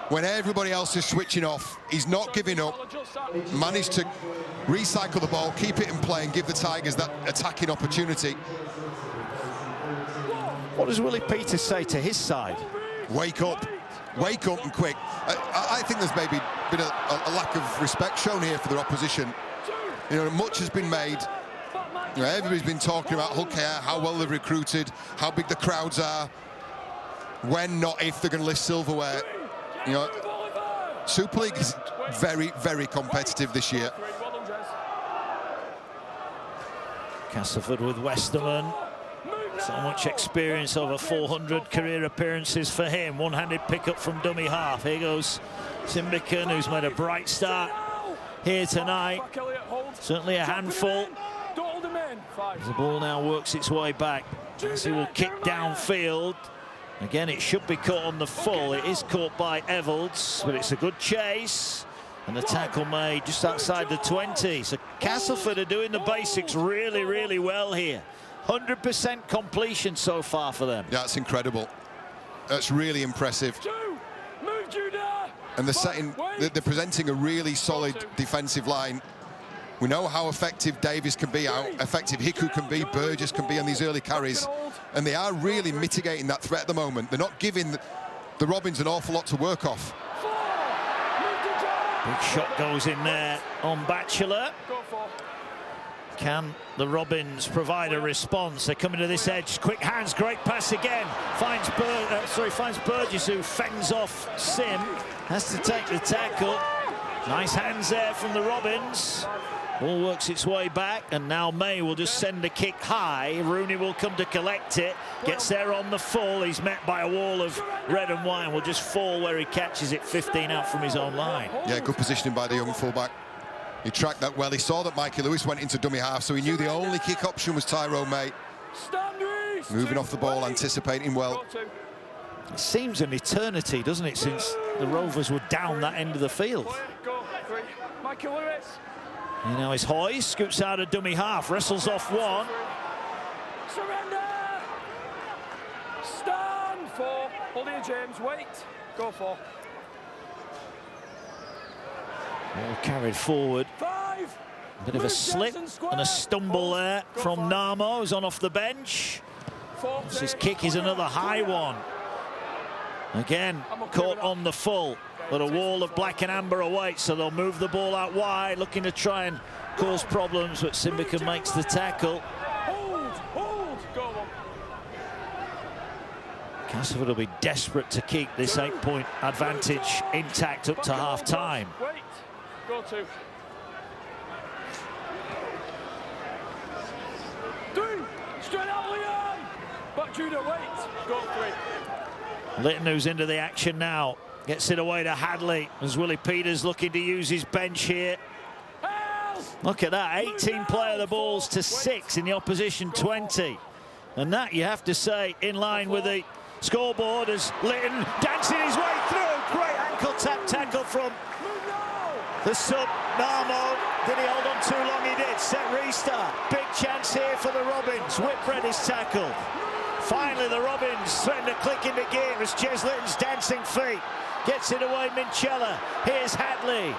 When everybody else is switching off, he's not giving up, managed to recycle the ball, keep it in play, and give the Tigers that attacking opportunity. What does Willie Peters say to his side? Wake up and quick. I think there's maybe been a lack of respect shown here for the opposition. You know, much has been made. You know, everybody's been talking about Hull KR, how well they've recruited, how big the crowds are, when, not if, they're going to lift silverware. You know, Super League is very, very competitive this year. Castleford with Westerman. So much experience, over 400 career appearances for him. One-handed pickup from dummy half. Here goes Simbican, who's made a bright start here tonight. Certainly a handful. As the ball now works its way back, as he will kick downfield. Again, it should be caught on the full. It is caught by Evalds, but it's a good chase. And the tackle made just outside the 20. So Castleford are doing the basics really, really well here. 100% completion so far for them. Yeah, that's incredible. That's really impressive. And they're presenting a really solid defensive line. We know how effective Davis can be, how effective Hiku can be, Burgess can be on these early carries. And they are really mitigating that threat at the moment. They're not giving the Robins an awful lot to work off. Big shot goes in there on Batchelor. Can the Robins provide a response? They're coming to this edge. Quick hands, great pass again. Finds Burgess, who fends off Sim. Has to take the tackle. Nice hands there from the Robins. Ball works its way back, and now May will just send a kick high. Rooney will come to collect it. Gets there on the full. He's met by a wall of red and white and will just fall where he catches it 15 out from his own line. Yeah, good positioning by the young fullback. He tracked that well. He saw that Mikey Lewis went into dummy half, so he knew the only kick option was Tyrone May. Moving off the ball, anticipating well. It seems an eternity, doesn't it, since the Rovers were down that end of the field. Mikey Lewis. You know, it's Hoy, scoots out a dummy half, wrestles off one. Surrender! Stand for. Hold here, James. Wait. Go for. Ball carried forward. 5. Bit of a slip and a stumble there from Narmo, who's on off the bench. His kick is another high one. Again, caught on the full, but a wall of black and amber awaits, so they'll move the ball out wide, looking to try and cause problems, but Simbican makes the tackle. Hold, go on. Castleford will be desperate to keep this 8-point advantage intact up to half-time. Wait, go 2. 3, straight out, Liam. Back Judah, wait, go 3. Litton, who's into the action now, gets it away to Hadley as Willie Peters looking to use his bench here. Look at that, 18 play of the balls to 6 in the opposition 20. And that, you have to say, in line with the scoreboard as Litton dancing his way through. Great ankle tap tackle from the sub, Narmo. Did he hold on too long? He did. Set restart. Big chance here for the Robins. Whitbread is tackled. Finally, the Robins threaten to click into gear as Jez Litton's dancing feet gets it away. Minchella. Here's Hadley.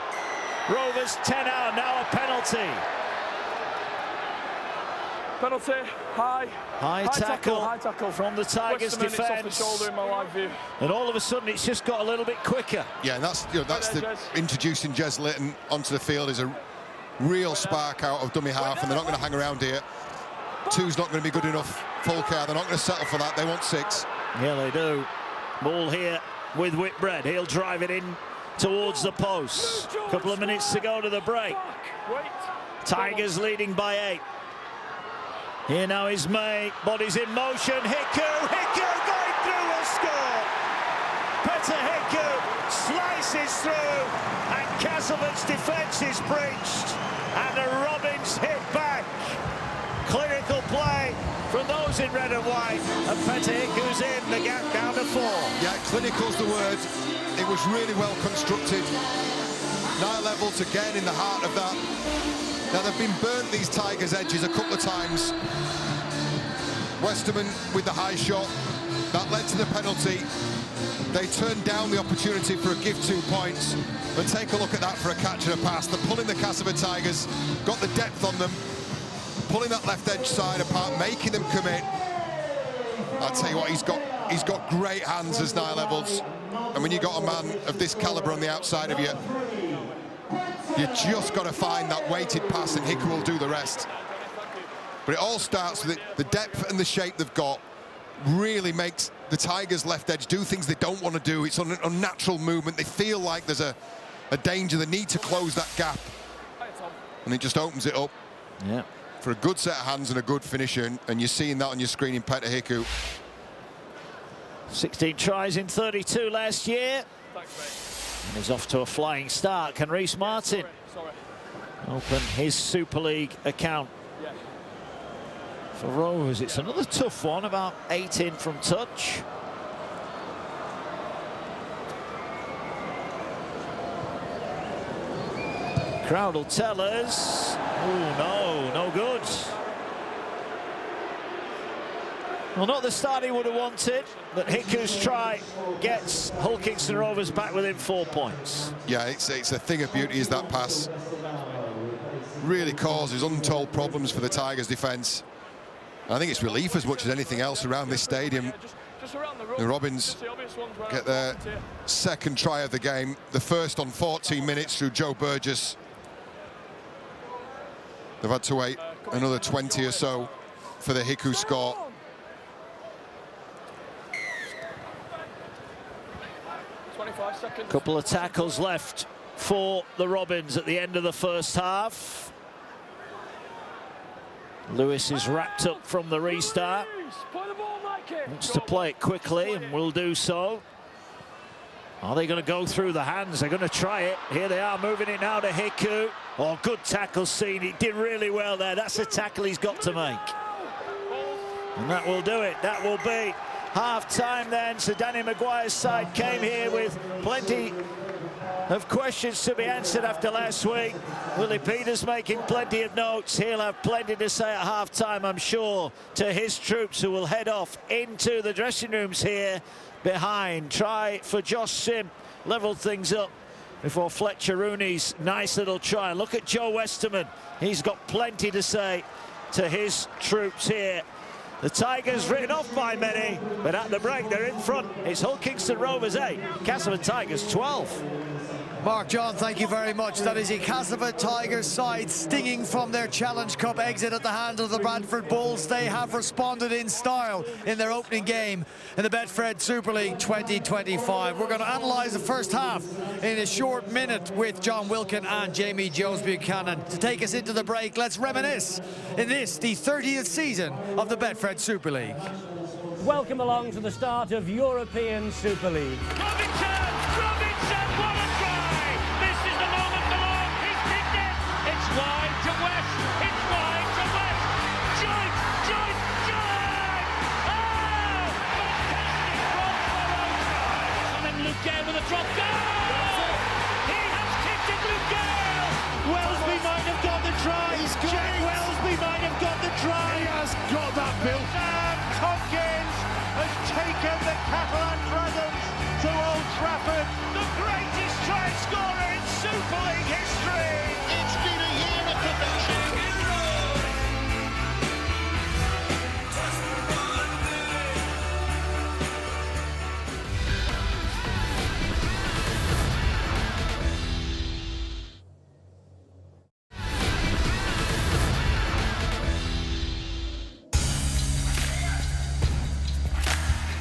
Rovers 10 out, now a penalty. Penalty, high tackle from the Tigers' defence. And all of a sudden, it's just got a little bit quicker. Yeah, and that's introducing Jez Litton onto the field is a real spark out of dummy half, and they're not going to hang around here. 2's not going to be good enough. Full care, they're not going to settle for that. They want 6. Yeah, they do. Ball here with Whitbread. He'll drive it in towards the post. A couple of minutes to go to the break. Tigers leading by 8. Here now is May. Bodies in motion. Hiku going through will score. Petter Hiku slices through, and Castleford's defence is breached, and the Robins hit back. Clinical play from those in red and white, and Petter Hiku's in, the gap down to 4. Yeah, clinical's the word. It was really well constructed. Night levels again in the heart of that. Now, they've been burnt, these Tigers' edges, a couple of times. Westerman with the high shot. That led to the penalty. They turned down the opportunity for a give 2 points. But take a look at that for a catch and a pass. They're pulling the Castleford Tigers, got the depth on them, pulling that left edge side apart, making them commit. I'll tell you what, he's got great hands as Night levels. And when you've got a man of this calibre on the outside of you, you just got to find that weighted pass, and Hiku will do the rest. But it all starts with the depth and the shape they've got. Really makes the Tigers' left edge do things they don't want to do. It's an unnatural movement. They feel like there's a danger. They need to close that gap. And it just opens it up. Yeah. For a good set of hands and a good finisher. And you're seeing that on your screen in Petter Hiku. 16 tries in 32 last year. And he's off to a flying start. Can Reece Martin open his Super League account for Rovers? It's another tough one, about 8 in from touch. Crowd will tell us. Oh, no good. Well, not the start he would have wanted, but Hiku's try gets Hull Kingston Rovers back within 4 points. Yeah, it's a thing of beauty, is that pass. Really causes untold problems for the Tigers' defence. I think it's relief as much as anything else around this stadium. The Robins get their second try of the game, the first on 14 minutes through Joe Burgess. They've had to wait another 20 or so for the Hiku score. Couple of tackles left for the Robins at the end of the first half. Lewis is wrapped up from the restart. Wants to play it quickly and will do so. Are they going to go through the hands? They're going to try it. Here they are moving it now to Hiku. Oh, good tackle scene. He did really well there. That's a tackle he's got to make. And that will do it. That will be half-time then. So Danny Maguire's side came here with plenty of questions to be answered after last week. Willie Peters making plenty of notes. He'll have plenty to say at half-time, I'm sure, to his troops who will head off into the dressing rooms here behind. Try for Josh Sim, level things up before Fletcher Rooney's nice little try. Look at Joe Westerman. He's got plenty to say to his troops here. The Tigers written off by many, but at the break they're in front. It's Hull Kingston Rovers 8, Castleford Tigers 12. Mark John, thank you very much. That is a Castleford Tigers side stinging from their Challenge Cup exit at the hand of the Bradford Bulls. They have responded in style in their opening game in the Betfred Super League 2025. We're going to analyse the first half in a short minute with John Wilkin and Jamie Jones-Buchanan. To take us into the break, let's reminisce in this, the 30th season of the Betfred Super League. Welcome along to the start of European Super League. Robinson, what a try! This is the moment for long. He's kicked it. It's wide to West. It's wide to West. Joint! Oh! Fantastic from Morocco. And then Luke Gale with a drop goal. He has kicked it, Luke Gale. Wellesby might have got the try. Jack Wellesby might have got the try. He has got that, Bill. Sam Tompkins has taken the Catalan Dragons to Old Trafford, the greatest try scorer in Super League history. It's been a year of perfection.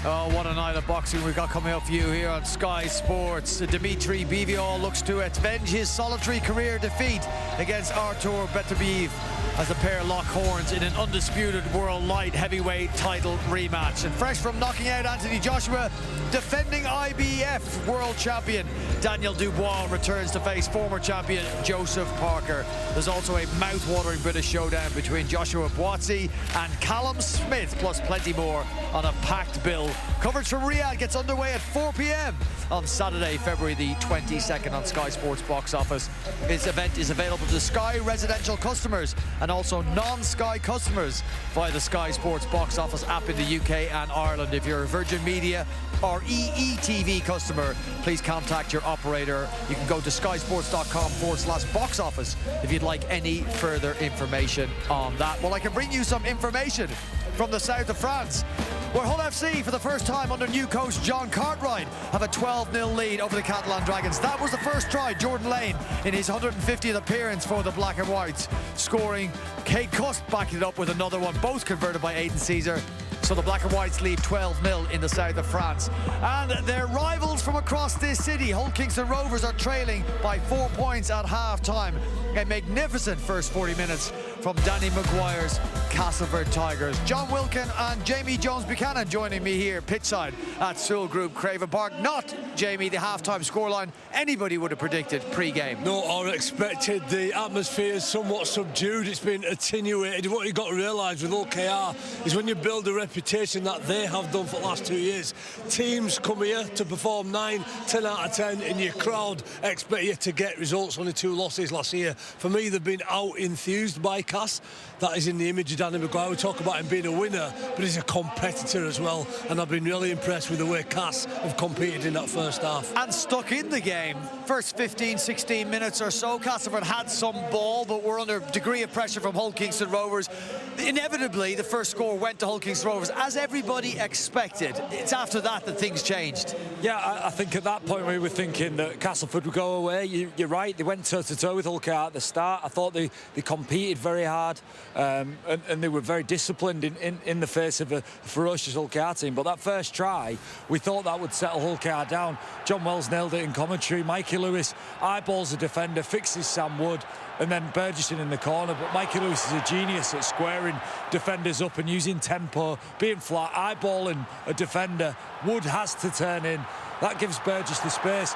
Oh, what a night of boxing we've got coming up for you here on Sky Sports. Dimitri Bivol looks to avenge his solitary career defeat against Artur Beterbiev as the pair lock horns in an undisputed world light heavyweight title rematch. And fresh from knocking out Anthony Joshua, defending IBF world champion Daniel Dubois returns to face former champion Joseph Parker. There's also a mouth-watering British showdown between Joshua Boatsy and Callum Smith, plus plenty more on a packed bill. Coverage from Riyadh gets underway at 4 p.m. on Saturday, February the 22nd on Sky Sports Box Office. This event is available to Sky residential customers and also non-Sky customers via the Sky Sports Box Office app in the UK and Ireland. If you're a Virgin Media or EETV customer, please contact your operator. You can go to skysports.com/box office if you'd like any further information on that. Well, I can bring you some information from the south of France, where Hull FC, for the first time under new coach John Cartwright, have a 12-0 lead over the Catalan Dragons. That was the first try, Jordan Lane, in his 150th appearance for the Black and Whites, scoring. Kate Cust backed it up with another one, both converted by Aidan Caesar. So the Black and Whites lead 12-0 in the south of France. And their rivals from across this city, Hull Kingston Rovers, are trailing by 4 points at half-time. A magnificent first 40 minutes from Danny Maguire's Castleford Tigers. John Wilkin and Jamie Jones-Buchanan joining me here pitchside at Sewell Group Craven Park. Not, Jamie, the half-time scoreline anybody would have predicted pre-game. No, or expected. The atmosphere is somewhat subdued. It's been attenuated. What you've got to realise with Hull KR is when you build a reputation that they have done for the last 2 years, teams come here to perform 9, 10 out of 10, and your crowd expect you to get results. Only 2 losses last year. For me, they've been out-enthused by Cass. That is in the image of Danny Maguire. We talk about him being a winner, but he's a competitor as well. And I've been really impressed with the way Cass have competed in that first half. And stuck in the game. First 15, 16 minutes or so, Castleford had some ball, but were under a degree of pressure from Hull Kingston Rovers. Inevitably, the first score went to Hull Kingston Rovers, as everybody expected. It's after that that things changed. Yeah, I think at that point we were thinking that Castleford would go away. You're right, they went toe-to-toe with Hull KR at the start. I thought they competed very very hard, and they were very disciplined in the face of a ferocious Hull KR team. But that first try, we thought that would settle Hull KR down. John Wells nailed it in commentary. Mikey Lewis eyeballs a defender, fixes Sam Wood, and then Burgess in the corner. But Mikey Lewis is a genius at squaring defenders up and using tempo, being flat, eyeballing a defender. Wood has to turn in. That gives Burgess the space.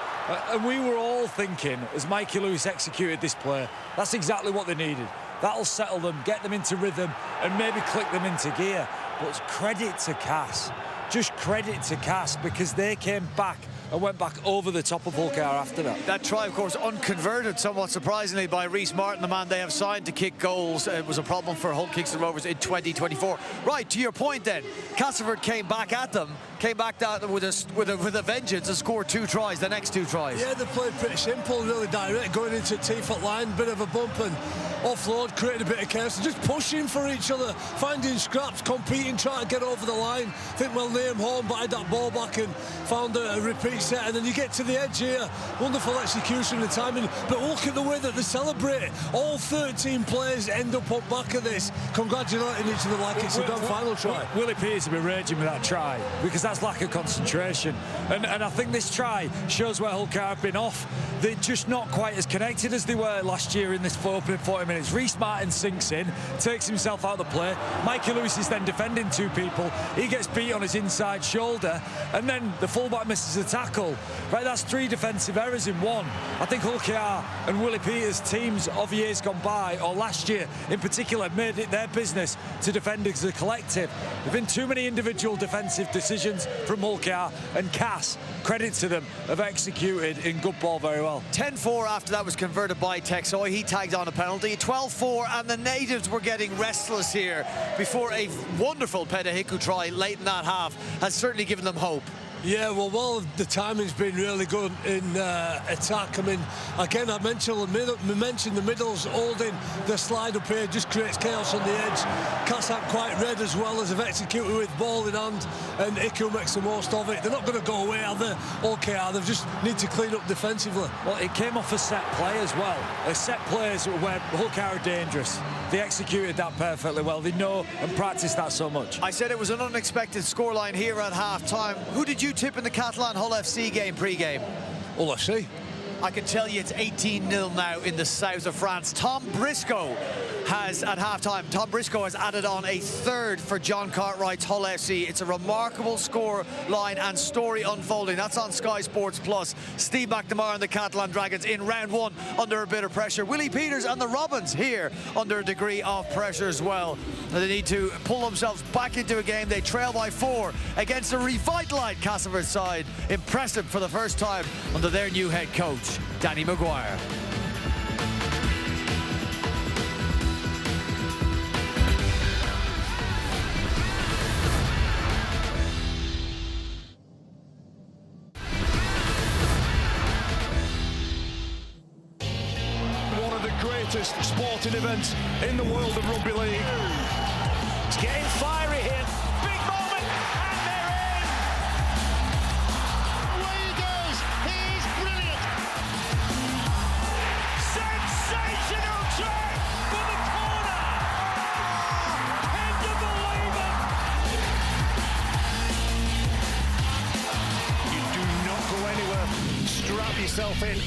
And we were all thinking, as Mikey Lewis executed this play, that's exactly what they needed. That'll settle them, get them into rhythm, and maybe click them into gear. But credit to Cass. Just credit to Cass, because they came back and went back over the top of Hull KR after that. That try, of course, unconverted, somewhat surprisingly, by Reece Martin, the man they have signed to kick goals. It was a problem for Hull Kingston Rovers in 2024. Right, to your point then, Castleford came back at them, came back at them with a vengeance and scored 2 tries, the next 2 tries. Yeah, they played pretty simple, really direct, going into T-foot line, bit of a bump and offload, created a bit of chaos, just pushing for each other, finding scraps, competing, trying to get over the line. I think Liam Horn batted that ball back and found a repeat set, and then you get to the edge here. Wonderful execution and timing, but look at the way that they celebrate. All 13 players end up on back of this, congratulating each other like it's a grand final try. Willie Peters will be raging with that try, because that's lack of concentration. And I think this try shows where Hull KR have been off. They're just not quite as connected as they were last year in this opening 40 minutes. Reece Martin sinks in, takes himself out of the play. Mikey Lewis is then defending 2 people. He gets beat on his inside shoulder, and then the fullback misses a tackle. Right, that's 3 defensive errors in one. I think Hull KR and Willie Peters' teams of years gone by, or last year in particular, made it their business to defend as a collective. There have been too many individual defensive decisions from Hull KR, and Cass, credit to them, have executed in good ball very well. 10-4 after that was converted by Texoy. He tagged on a penalty. 12-4, and the natives were getting restless here before a wonderful Pedahiku try late in that half has certainly given them hope. Yeah, well, the timing's been really good in attack. I mean, again, I mentioned the middles holding the slide up here, just creates chaos on the edge. Cass ain't quite red as well as they've executed with ball in hand, and Iku makes the most of it. They're not going to go away, are they? Okay, they just need to clean up defensively. Well, it came off a set play as well. A set plays where Hull KR are dangerous. They executed that perfectly well. They know and practice that so much. I said it was an unexpected scoreline here at half-time. Who did you tip in the Catalan Hull FC game pre-game? Hull FC. I can tell you it's 18-0 now in the south of France. Tom Briscoe has, at half-time, Tom Briscoe has added on a 3rd for John Cartwright's Hull FC. It's a remarkable score line and story unfolding. That's on Sky Sports Plus. Steve McNamara and the Catalan Dragons in round 1 under a bit of pressure. Willie Peters and the Robins here under a degree of pressure as well. They need to pull themselves back into a game. They trail by 4 against a revitalised Castleford side. Impressive for the first time under their new head coach, Danny Maguire. One of the greatest sporting events in the world of rugby league. It's getting fiery here. Big moment, and they're in. Away he goes. He's brilliant. Sensational try for the corner. Can you believe it? You do not go anywhere. Strap yourself in.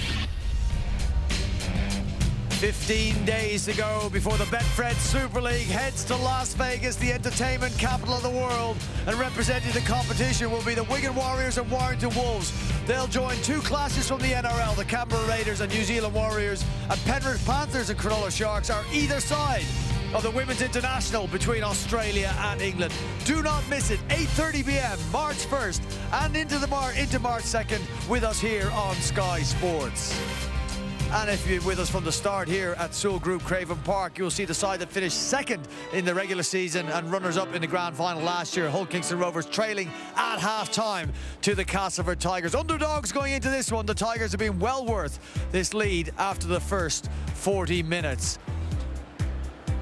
15 days to go before the Betfred Super League heads to Las Vegas, the entertainment capital of the world. And representing the competition will be the Wigan Warriors and Warrington Wolves. They'll join 2 classes from the NRL, the Canberra Raiders and New Zealand Warriors. And Penrith Panthers and Cronulla Sharks are either side of the Women's International between Australia and England. Do not miss it, 8:30 p.m, March 1st and into March 2nd with us here on Sky Sports. And if you're with us from the start here at Sewell Group Craven Park, you'll see the side that finished 2nd in the regular season and runners-up in the grand final last year, Hull Kingston Rovers, trailing at half-time to the Castleford Tigers. Underdogs going into this one, the Tigers have been well worth this lead after the first 40 minutes.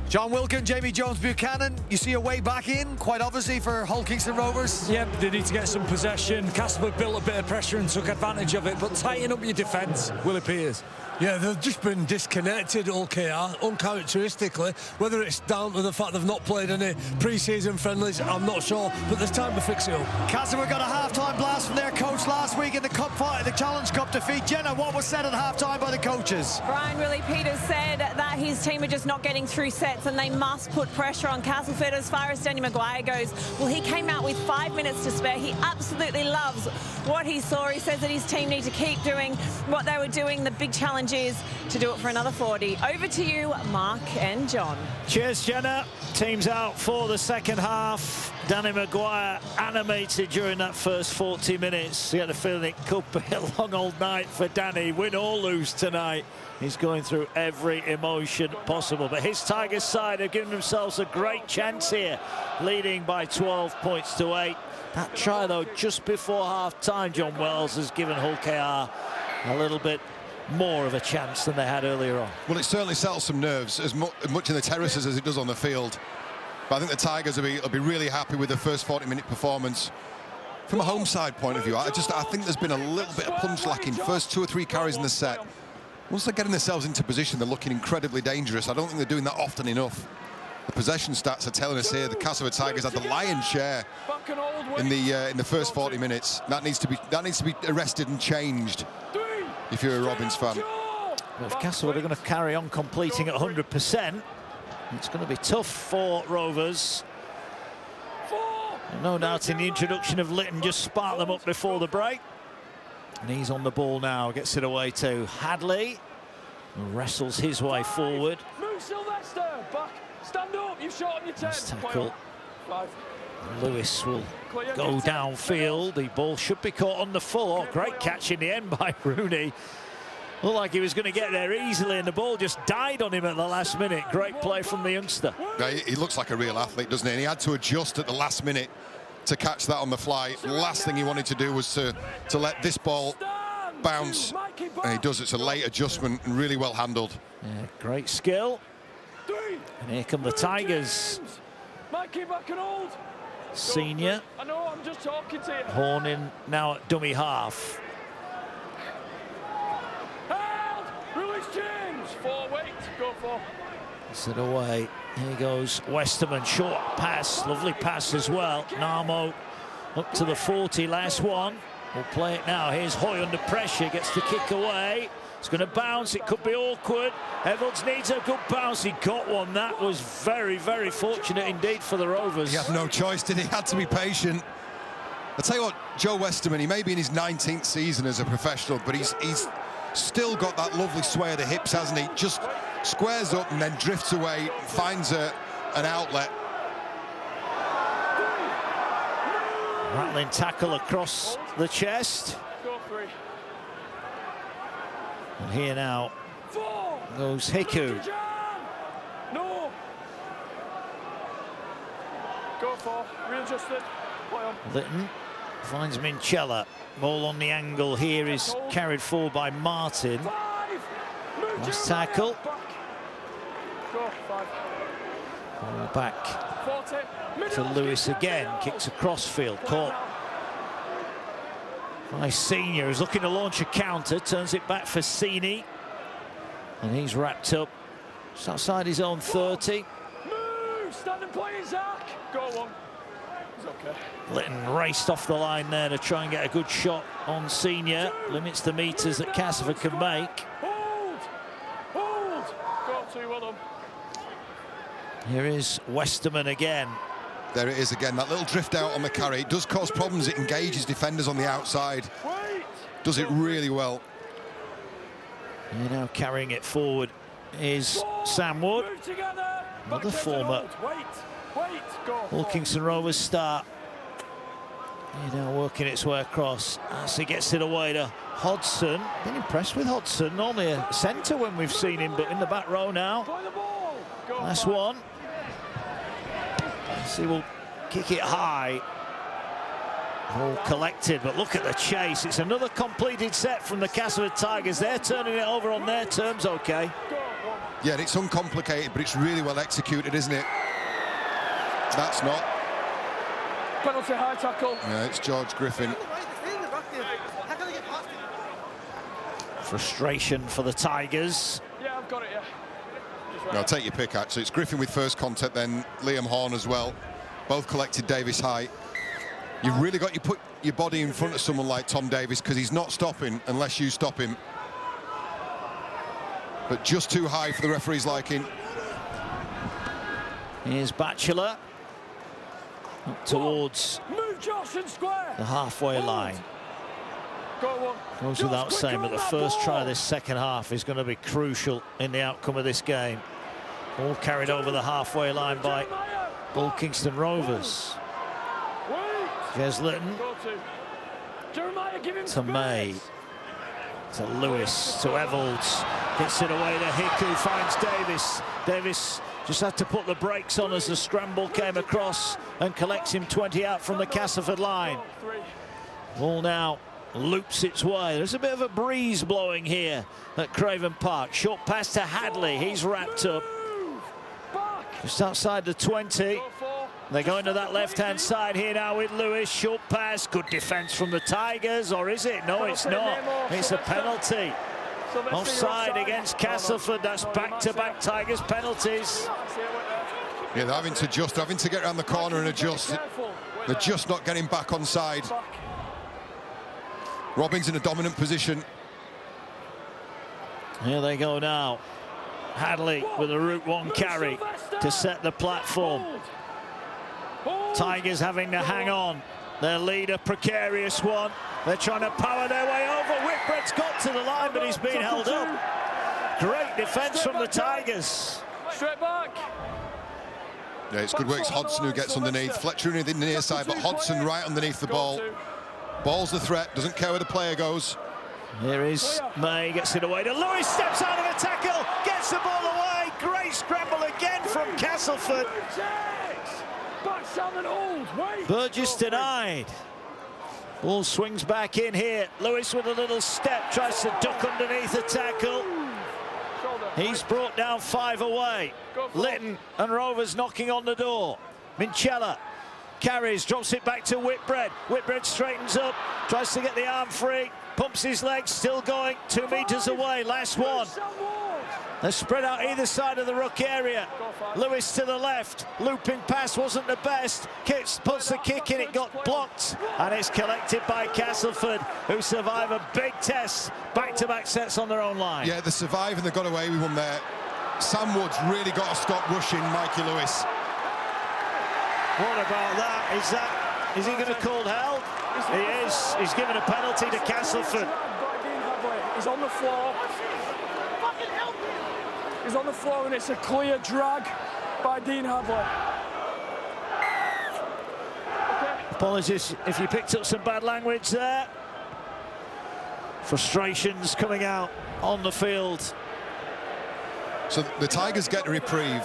John Wilkin, Jamie Jones-Buchanan, you see a way back in, quite obviously, for Hull Kingston Rovers? Yep, they need to get some possession. Castleford built a bit of pressure and took advantage of it, but tighten up your defence, Willie Pears. Yeah, they've just been disconnected, Hull KR, uncharacteristically. Whether it's down to the fact they've not played any pre-season friendlies, I'm not sure, but there's time to fix it up. Castleford got a half-time blast from their coach last week in the Cup fight, the Challenge Cup defeat. Jenna, what was said at half-time by the coaches? Brian Willie Peters said that his team are just not getting through sets and they must put pressure on Castleford. As far as Danny Maguire goes, well, he came out with 5 minutes to spare. He absolutely loves what he saw. He says that his team need to keep doing what they were doing. The big challenge is to do it for another 40. Over to you, Mark and John. Cheers, Jenna. Team's out for the second half. Danny Maguire animated during that first 40 minutes. He had a feeling it could be a long old night for Danny, win or lose tonight. He's going through every emotion possible. But his Tigers side have given themselves a great chance here, leading by 12 points to 8. That try, though, just before half-time, John Wells, has given Hull KR a little bit more of a chance than they had earlier on. Well, it certainly settles some nerves, as much in the terraces as it does on the field. But I think the Tigers will be really happy with the first 40-minute performance. From a home side point of view, I think there's been a little bit of punch lacking. First 2 or 3 carries in the set. Once they're getting themselves into position, they're looking incredibly dangerous. I don't think they're doing that often enough. The possession stats are telling us here the Castleford Tigers had the lion's share in the first 40 minutes. That needs to be arrested and changed if you're a Robins fan. Well, if Castleford are going to carry on completing at 100%, it's going to be tough for Rovers. And no doubt in the introduction of Litton just sparked them up before the break. And he's on the ball now, gets it away to Hadley, who wrestles his way forward. Move, Sylvester, back, stand up, you've shot on your 10. Nice tackle. Lewis will go downfield. The ball should be caught on the full. Oh, great catch in the end by Rooney. Looked like he was going to get there easily, and the ball just died on him at the last minute. Great play from the youngster. Yeah, he looks like a real athlete, doesn't he? And he had to adjust at the last minute to catch that on the fly. The last thing he wanted to do was to let this ball bounce. And he does. It's a late adjustment and really well handled. Yeah, great skill. And here come the Tigers. Senior. I know, I'm just talking to you. Horning now at dummy half. Held! Release James! 4, wait, go for. It's it away. Here goes Westerman, short pass, lovely pass as well. Narmo up to the 40, last one. We'll play it now. Here's Hoy under pressure, gets the kick away. It's going to bounce, it could be awkward. Evans needs a good bounce, he got one. That was very, very fortunate indeed for the Rovers. He had no choice, did he? He had to be patient. I'll tell you what, Joe Westerman, he may be in his 19th season as a professional, but he's still got that lovely sway of the hips, hasn't he? Just squares up and then drifts away, finds an outlet. Rattling tackle across the chest. And here now goes Hiku. No. Go for, readjusted. Litton finds Minchella. Ball on the angle here is carried forward by Martin. Nice tackle. Ball back to Lewis again. Kicks across field. Caught by Senior, who's looking to launch a counter. Turns it back for Sini. And he's wrapped up just outside his own 30. Move! Stand and play, Zach! Go on. It's okay. Litton raced off the line there to try and get a good shot on Senior. Limits the meters that Castleford can make. Hold! Hold! Go to, well done. Here is Westerman again. There it is again, that little drift out on the carry. It does cause problems, it engages defenders on the outside. Does it really well. And now carrying it forward is Sam Wood. Another former Hull Kingston Rovers star. Now working its way across as he gets it away to Hodgson. Been impressed with Hodgson, normally a centre when we've seen him, but in the back row now. Last one. He will kick it high. All collected, but look at the chase. It's another completed set from the Castleford Tigers. They're turning it over on their terms, okay. Yeah, and it's uncomplicated, but it's really well executed, isn't it? That's not. Penalty, high tackle. Yeah, it's George Griffin. Frustration for the Tigers. Yeah, I've got it, yeah. No, take your pick, actually. It's Griffin with first contact, then Liam Horn as well. Both collected Davis high. You've really got to put your body in front of someone like Tom Davis, because he's not stopping unless you stop him. But just too high for the referee's liking. Here's Batchelor up towards the halfway line. Goes without saying, but the first try of this second half is going to be crucial in the outcome of this game. All carried over the halfway line by Bull Kingston Rovers. Jez Litton to May, to Lewis, to Evolds, gets it away to Hiku, finds Davis. Davis just had to put the brakes on as the scramble came across and collects him 20 out from the Castleford line. Ball now loops its way. There's a bit of a breeze blowing here at Craven Park. Short pass to Hadley, he's wrapped up just outside the 20. They're going to that left-hand side here now with Lewis. Short pass, good defence from the Tigers, or is it? No, it's not. It's a penalty. Offside against Castleford. That's back-to-back Tigers penalties. Yeah, they're having to get around the corner and adjust. They're just not getting back on side. Robbins in a dominant position. Here they go now. Hadley with a Route 1 carry to set the platform. Tigers having to hang on. Their lead, a precarious one. They're trying to power their way over. Whitbread's got to the line, but he's been held up. Great defence from the Tigers. Straight back. Yeah, it's good work. It's Hodson who gets underneath. Fletcher in the near side, but Hodson right underneath the ball. Ball's the threat, doesn't care where the player goes. Here is May, gets it away to Lewis, steps out of a tackle, gets the ball away. Great scramble again from Castleford. Burgess denied. Ball swings back in here. Lewis with a little step, tries to duck underneath the tackle. He's brought down 5 away. Litton and Rovers knocking on the door. Minchella carries, drops it back to Whitbread. Whitbread straightens up, tries to get the arm free, pumps his legs, still going 2 meters away. Last one. They're spread out either side of the ruck area. Lewis to the left, looping pass wasn't the best. Puts the kick in, it got blocked, and it's collected by Castleford, who survive a big test. Back-to-back sets on their own line. Yeah, they survive and they got away with one there. Sam Wood's really got to stop rushing Mikey Lewis. What about that? Is he going to call held? He is. He's given a penalty to Castleford. He's on the floor. He's on the floor, and it's a clear drag by Dean Hadley. Apologies if you picked up some bad language there. Frustrations coming out on the field. So the Tigers get a reprieve.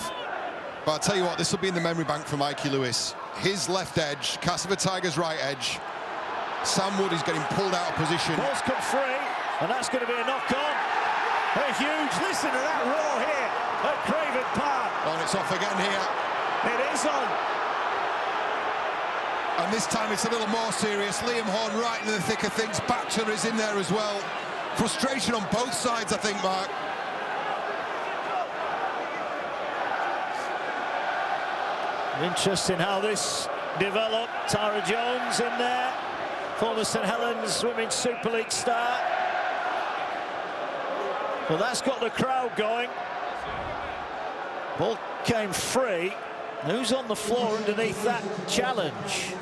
But I'll tell you what, this will be in the memory bank for Mikey Lewis. His left edge, Castleford Tigers' right edge. Sam Wood is getting pulled out of position. Ball's come free, and that's going to be a knock-on. A huge, listen to that roar here at Craven Park. Oh, and it's off again here. It is on. And this time it's a little more serious. Liam Horn right in the thick of things. Batchelor is in there as well. Frustration on both sides, I think, Mark. Interesting how this developed. Tara Jones in there, former St Helens Women's Super League star. Well, that's got the crowd going. Ball came free. Who's on the floor underneath that challenge?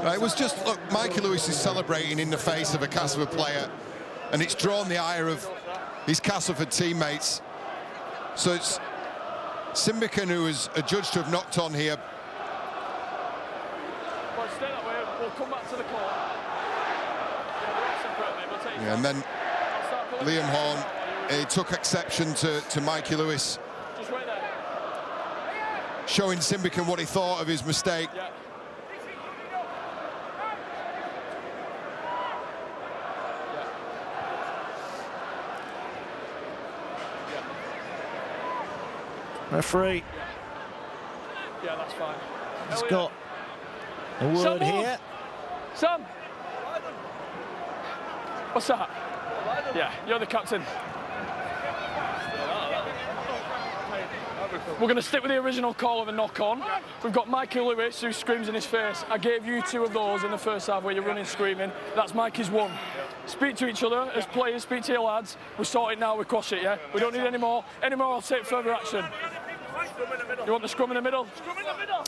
It was just, look, Mikey Lewis is celebrating in the face of a Castleford player, and it's drawn the ire of his Castleford teammates. So it's Simbican who is adjudged to have knocked on here. Well, stay that way. We'll come back to the court. Yeah, and then Liam Horn, he took exception to Mikey Lewis, Just wait there. showing Simbican what he thought of his mistake. Yeah. Referee. Yeah, that's fine. He's got a word here. Sam! What's that? Yeah, you're the captain. We're going to stick with the original call of a knock-on. We've got Mikey Lewis, who screams in his face. I gave you 2 of those in the first half where you're running screaming. That's Mikey's 1. Speak to each other as players, speak to your lads. We sort it now, we cross it, yeah? We don't need any more. Any more, I'll take further action. You want the scrum in the middle?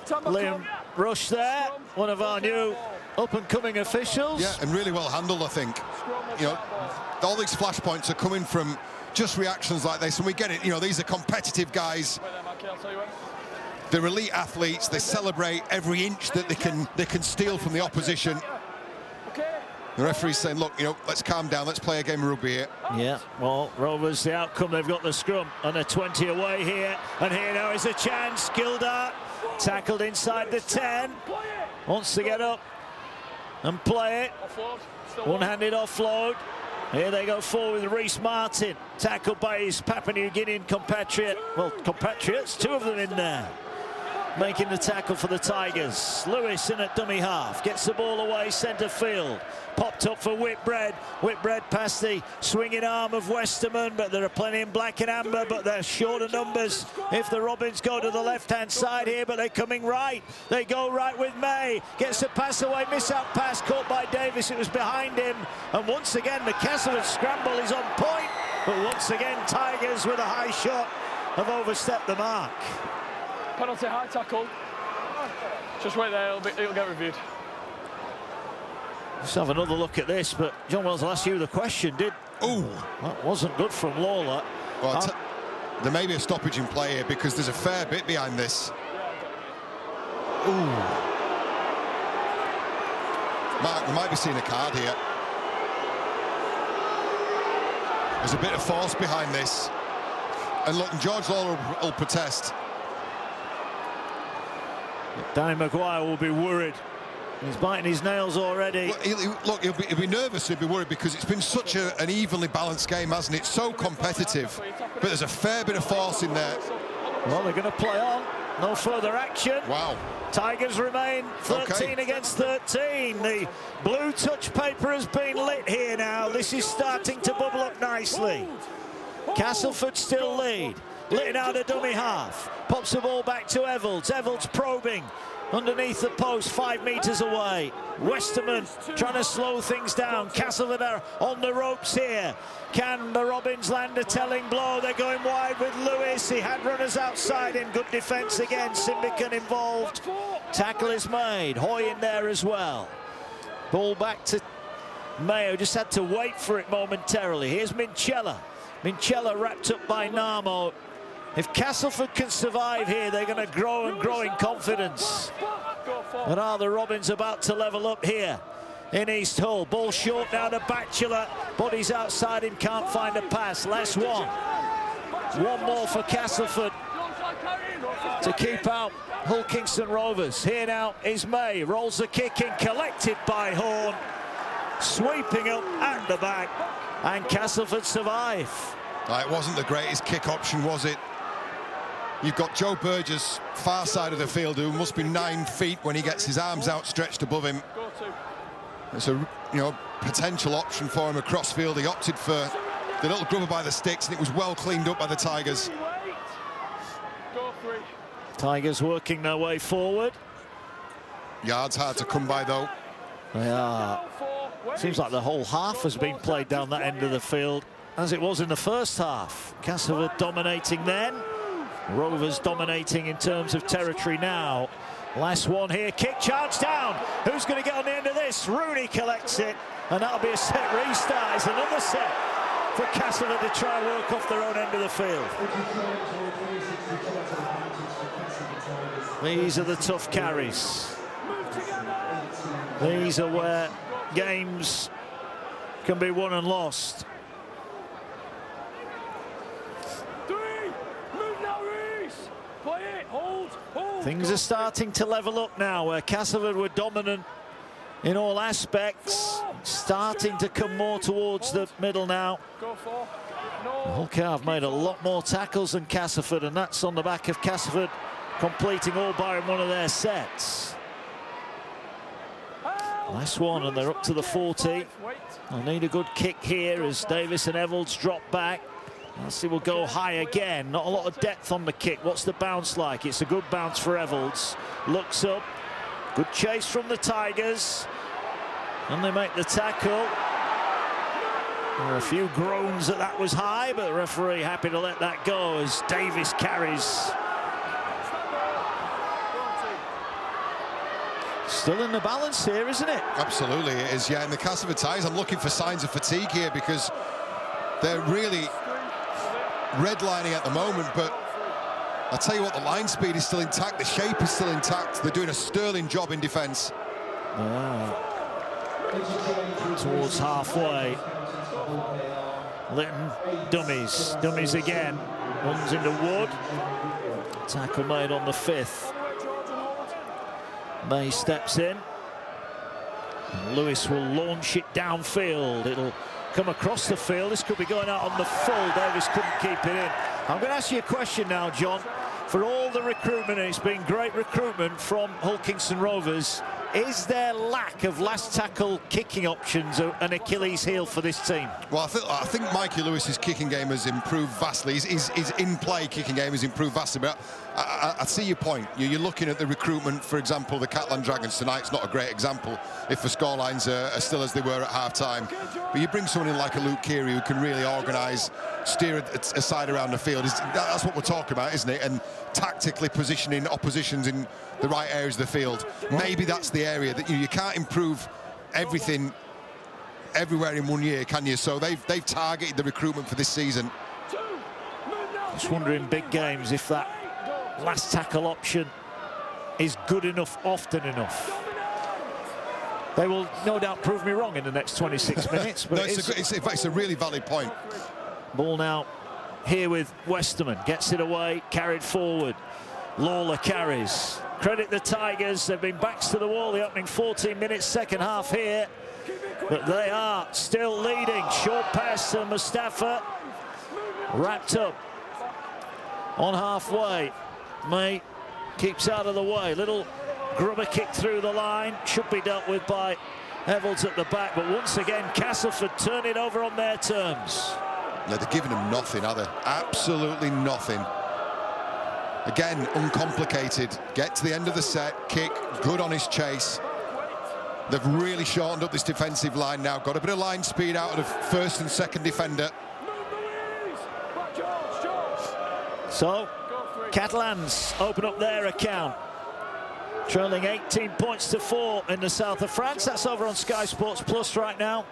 Liam Rush there, one of our new up-and-coming officials. Yeah, and really well handled, I think. You know, all these flashpoints are coming from just reactions like this, and we get it. You know, these are competitive guys. They're elite athletes. They celebrate every inch that they can steal from the opposition. The referee's saying, look, you know, let's calm down. Let's play a game of rugby here. Yeah, well, Rovers, the outcome, they've got the scrum and a 20 away here. And here now is a chance. Gildart tackled inside the 10. Wants to get up and play it. One-handed offload. Here they go forward with Reece Martin. Tackled by his Papua New Guinean compatriot. Well, compatriots, 2 of them in there. Making the tackle for the Tigers. Lewis in at dummy half. Gets the ball away, centre field. Popped up for Whitbread. Whitbread past the swinging arm of Westerman, but there are plenty in black and amber, but they're short of numbers if the Robins go to the left-hand side here, but they're coming right. They go right with May. Gets a pass away, miss-out pass caught by Davis. It was behind him. And once again, the Castleford scramble is on point, but once again, Tigers with a high shot have overstepped the mark. Penalty, high tackle. Just wait there, it'll get reviewed. Let's have another look at this, but John Wells, I'll ask you the question. Ooh, that wasn't good from Lawler. Well, there may be a stoppage in play here because there's a fair bit behind this. Ooh. We might be seeing a card here. There's a bit of force behind this. And look, George Lawler will protest. Danny Maguire will be worried. He's biting his nails already. Look, he'll be nervous, he'll be worried, because it's been such an evenly balanced game, hasn't it? So competitive, but there's a fair bit of force in there. Well, they're going to play on. No further action. Wow. Tigers remain 13 against 13. The blue touch paper has been lit here now. This is starting to bubble up nicely. Castleford still lead. Litting out a dummy half. Pops the ball back to Evalds. Evalds probing underneath the post, 5 metres away. Westerman trying to slow things down. Castleford are on the ropes here. Can the Robins land a telling blow? They're going wide with Lewis. He had runners outside in good defence again. Simbican involved. Tackle is made. Hoy in there as well. Ball back to Mayo. Just had to wait for it momentarily. Here's Minchella. Minchella wrapped up by Namo. If Castleford can survive here, they're going to grow and grow in confidence. But are the Robins about to level up here in East Hull? Ball short now to Batchelor. Bodies outside him, can't find a pass. Last one. One more for Castleford to keep out Hull Kingston Rovers. Here now is May. Rolls the kick in, collected by Horn. Sweeping up at the back. And Castleford survive. It wasn't the greatest kick option, was it? You've got Joe Burgess, far side of the field, who must be 9 feet when he gets his arms outstretched above him. It's a potential option for him across field. He opted for the little grubber by the sticks, and it was well cleaned up by the Tigers. Tigers working their way forward. Yards hard to come by, though. They are. Seems like the whole half has been played down that end of the field, as it was in the first half. Castleford dominating then. Rovers dominating in terms of territory now. Last one here, kick, charge down. Who's going to get on the end of this? Rooney collects it, and that'll be a set restart. It's another set for Castleford to try and work off their own end of the field. These are the tough carries. These are where games can be won and lost. Things are starting to level up now, where Castleford were dominant in all aspects. Starting to come more towards the middle now. Hull KR have made a lot more tackles than Castleford, and that's on the back of Castleford completing all bar in one of their sets. Nice one, and they're up to the 40. They'll need a good kick here as Davis and Evolds drop back. Elsie will go high again. Not a lot of depth on the kick. What's the bounce like? It's a good bounce for Evolds. Looks up. Good chase from the Tigers. And they make the tackle. There were a few groans that was high, but the referee happy to let that go as Davis carries. Still in the balance here, isn't it? Absolutely, it is, yeah. And the Castleford Tigers, I'm looking for signs of fatigue here because they're really redlining at the moment, but I'll tell you what, the line speed is still intact, the shape is still intact. They're doing a sterling job in defence. Towards halfway. Litton, dummies again. Runs into Wood. Tackle made on the 5th. May steps in. And Lewis will launch it downfield. It'll come across the field. This could be going out on the full. Davis couldn't keep it in. I'm going to ask you a question now, John. For all the recruitment, and it's been great recruitment from Hull Kingston Rovers, is their lack of last tackle kicking options an Achilles heel for this team? Well, I think Mikey Lewis's kicking game has improved vastly. His in-play kicking game has improved vastly. But I see your point. You're looking at the recruitment, for example, the Catalan Dragons tonight. It's not a great example if the scorelines are still as they were at half-time. But you bring someone in like a Luke Keary who can really organise, steer a side around the field. That's what we're talking about, isn't it? And tactically positioning oppositions in the right areas of the field. Maybe that's the area that you can't improve everything everywhere in 1 year, can you? So they've targeted the recruitment for this season. Just wondering big games if that last tackle option is good enough often enough. They will no doubt prove me wrong in the next 26 minutes. But no, it's a really valid point. Ball now here with Westerman. Gets it away, carried forward. Lawler carries. Credit the Tigers. They've been backs to the wall the opening 14 minutes, second half here. But they are still leading. Short pass to Mustafa. Wrapped up on halfway. May keeps out of the way. Little grubber kick through the line. Should be dealt with by Evolds at the back. But once again, Castleford turn it over on their terms. No, they're giving them nothing, are they? Absolutely nothing. Again, uncomplicated. Get to the end of the set, kick, good on his chase. They've really shortened up this defensive line now. Got a bit of line speed out of the first and second defender. So, Catalans open up their account. Trailing 18 points to 4 in the south of France. That's over on Sky Sports Plus right now.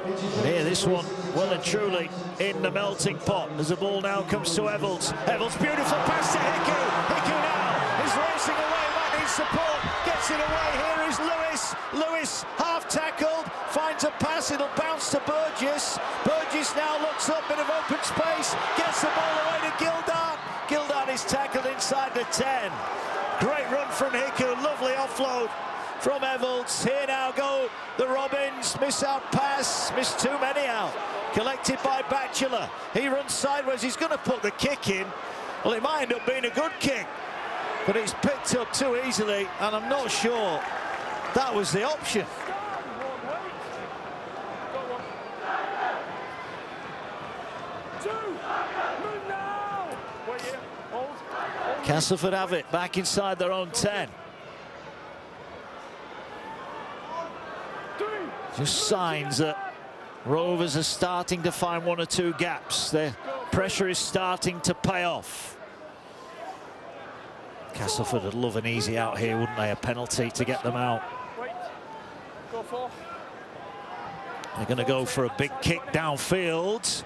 And here, this one, well and truly in the melting pot as the ball now comes to Evolds. Evolds, beautiful pass to Hiku. Hiku now is racing away, might need support, gets it away. Here is Lewis. Lewis, half tackled, finds a pass, it'll bounce to Burgess. Burgess now looks up, bit of open space, gets the ball away to Gildart. Gildart is tackled inside the 10. Great run from Hiku, lovely offload from Evolds. Here now go the Robins. Miss out pass, missed too many out. Collected by Batchelor. He runs sideways, he's going to put the kick in. Well, it might end up being a good kick, but it's picked up too easily, and I'm not sure that was the option. Castleford have it back inside their own 10. Just signs that Rovers are starting to find one or two gaps. Their pressure is starting to pay off. Castleford would love an easy out here, wouldn't they? A penalty to get them out. They're going to go for a big kick downfield.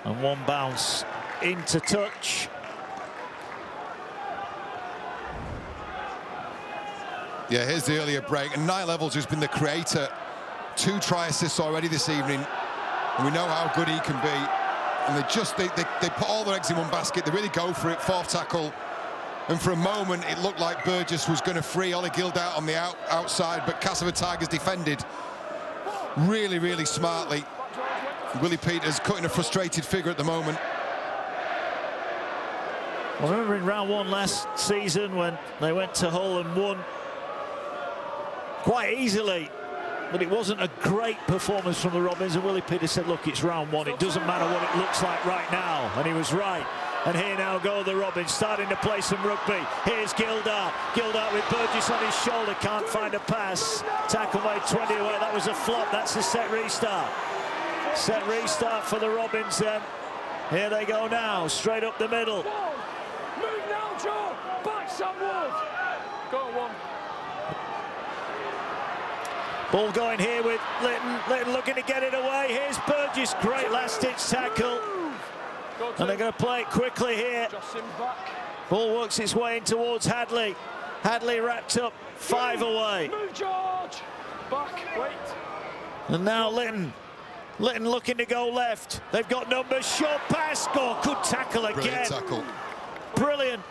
And one bounce into touch. Yeah, here's the earlier break. And Niall Evolds, who's been the creator, 2 try assists already this evening, and we know how good he can be. And they put all their eggs in one basket. They really go for it. 4th tackle, and for a moment it looked like Burgess was going to free Ollie Gildart on the outside, but Castleford Tigers defended really, really smartly. Willie Peters cutting a frustrated figure at the moment. I remember in round 1 last season when they went to Hull and won quite easily, but it wasn't a great performance from the Robins, and Willie Peters said, look, it's round 1, it doesn't matter what it looks like right now, and he was right. And here now go the Robins, starting to play some rugby. Here's Gildart with Burgess on his shoulder, can't find a pass. Tackle made 20 away, that was a flop, that's a set restart. Set restart for the Robins then. Here they go now, straight up the middle. Move now, Joe. Back Sam Wood. Go on, one. Ball going here with Litton. Litton looking to get it away. Here's Burgess, great last-ditch tackle. And they're going to play it quickly here. Ball works its way in towards Hadley. Hadley wrapped up 5 away. Move, George. Back, wait. And now Litton. Litton looking to go left. They've got numbers. Short pass. Goal. Good tackle again. Brilliant tackle. Brilliant.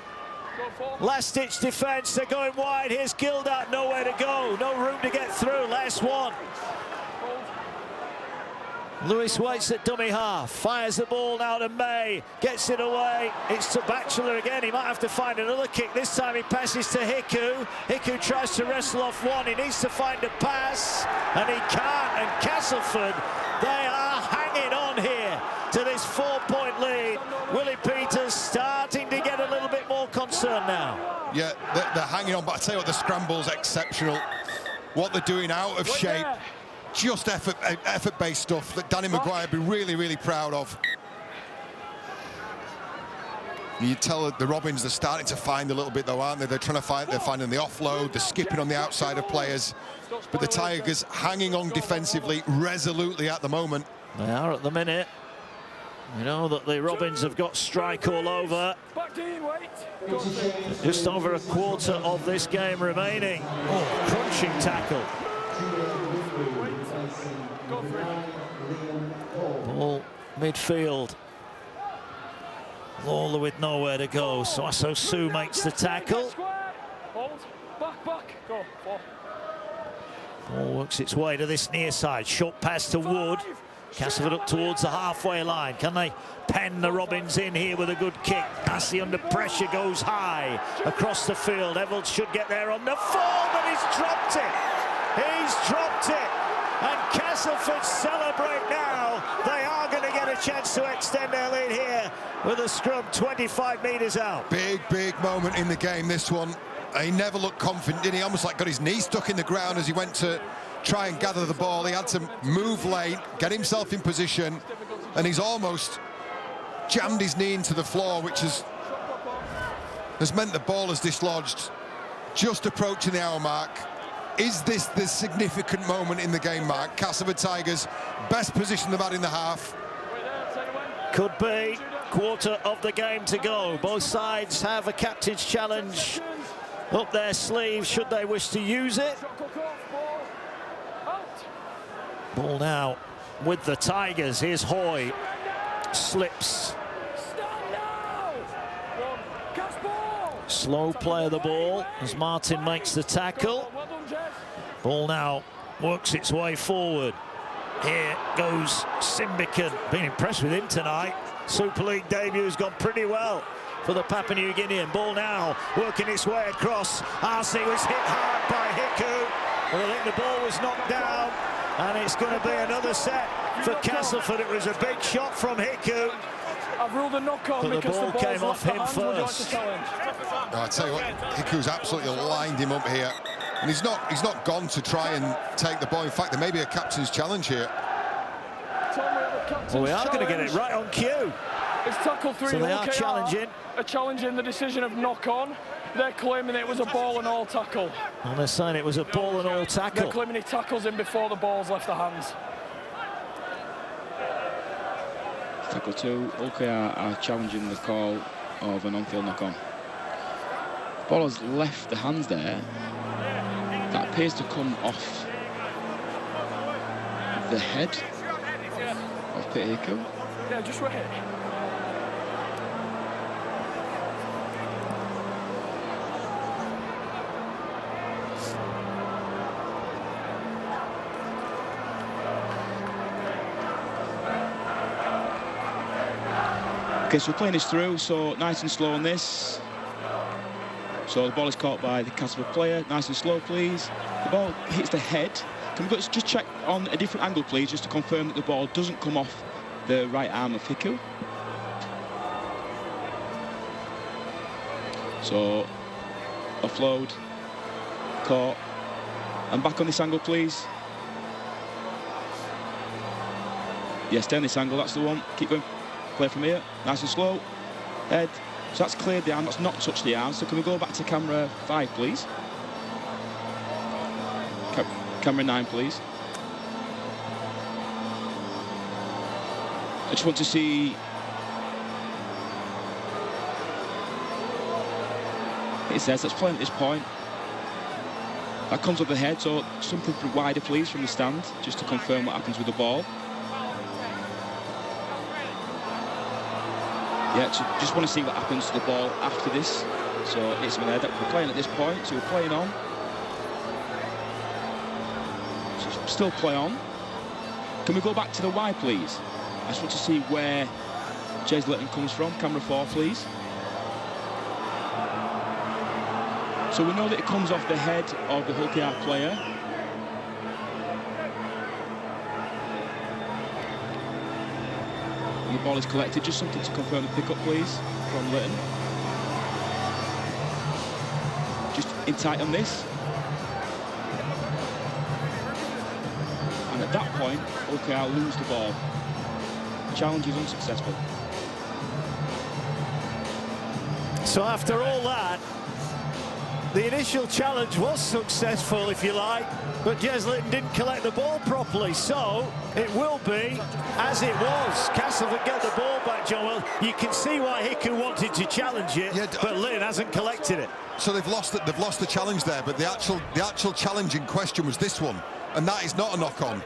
Last-ditch defence. They're going wide. Here's Gildart. Nowhere to go. No room to get through. Last one. Lewis waits at dummy half. Fires the ball now to May. Gets it away. It's to Batchelor again. He might have to find another kick. This time he passes to Hiku. Hiku tries to wrestle off one. He needs to find a pass. And he can't. And Castleford, they are hanging on here to this 4-point lead. Willie Peters starting to get a little bit more concerned now. Yeah, they're hanging on, but I tell you what, the scramble's exceptional. What they're doing out of shape, just effort-based stuff that Danny Maguire would be really, really proud of. You tell the Robins they're starting to find a little bit though, aren't they? They're trying to find, they're finding the offload, they're skipping on the outside of players. But the Tigers hanging on defensively resolutely at the moment. They are at the minute. You know that the Robins have got strike all over. Just over a quarter of this game remaining. Oh, crunching tackle. Ball midfield. Lawler with nowhere to go. Soasso Sue makes the tackle. Ball works its way to this near side. Short pass to Wood. Castleford up towards the halfway line. Can they pen the Robins in here with a good kick? Massey under pressure goes high across the field. Evans should get there on the fall, but he's dropped it. He's dropped it. And Castleford celebrate now. They are going to get a chance to extend their lead here with a scrum 25 metres out. Big, big moment in the game, this one. He never looked confident, did he? Almost like got his knee stuck in the ground as he went to try and gather the ball. He had to move late, get himself in position, and he's almost jammed his knee into the floor, which has meant the ball has dislodged. Just approaching the hour mark. Is this the significant moment in the game, Mark? Castleford Tigers, best position they've had in the half. Could be. Quarter of the game to go. Both sides have a captain's challenge up their sleeve, should they wish to use it. Ball now with the Tigers. Here's Hoy. Slips. Slow play of the ball as Martin makes the tackle. Ball now works its way forward. Here goes Simbican. Been impressed with him tonight. Super League debut's gone pretty well for the Papua New Guinean. Ball now working its way across. RC was hit hard by Hiku. But I think the ball was knocked down. And it's going to be another set for Castleford. It was a big shot from Hiku. I've ruled a knock-on because the ball came off him first. I tell you what, Hiku's absolutely lined him up here. And he's not gone to try and take the ball. In fact, there may be a captain's challenge here. Well, we are going to get it right on cue. It's tackle 3. So they are challenging the decision of knock-on. They're claiming it was a ball and all tackle. And they're saying it was a ball and all tackle. They're claiming he tackles him before the ball's left the hands. Tackle 2, OKR are challenging the call of an on-field knock-on. Ball has left the hands there. That appears to come off the head of Peter Hiku. Yeah, just right here. Okay, so we're playing this through, so nice and slow on this. So the ball is caught by the Castleford player. Nice and slow, please. The ball hits the head. Can we just check on a different angle, please, just to confirm that the ball doesn't come off the right arm of Hiku. So, offload, caught, and back on this angle, please. Yes, stay on this angle, that's the one. Keep going, play from here, nice and slow, head. So that's cleared the arm, that's not touched the arm. So can we go back to camera 5, please? Camera 9, please. I just want to see. It says that's playing at this point. That comes up the head, so something wider, please, from the stand, just to confirm what happens with the ball. Yeah, so just want to see what happens to the ball after this. So it's in there that we're playing at this point, so we're playing on. So still play on. Can we go back to the Y, please? I just want to see where Jez Litton comes from. Camera 4, please. So we know that it comes off the head of the Hull KR player. And the ball is collected. Just something to confirm the pickup, please, from Litton. Just in tight on this. And at that point, Hull KR lose the ball. Challenge is unsuccessful. So after all that, the initial challenge was successful, if you like, but Jez Litton didn't collect the ball properly, so it will be as it was. Castleford get the ball back, John. Well, you can see why Hiku wanted to challenge it, but Litton hasn't collected it. So they've lost the challenge there, but the actual challenge in question was this one, and that is not a knock-on.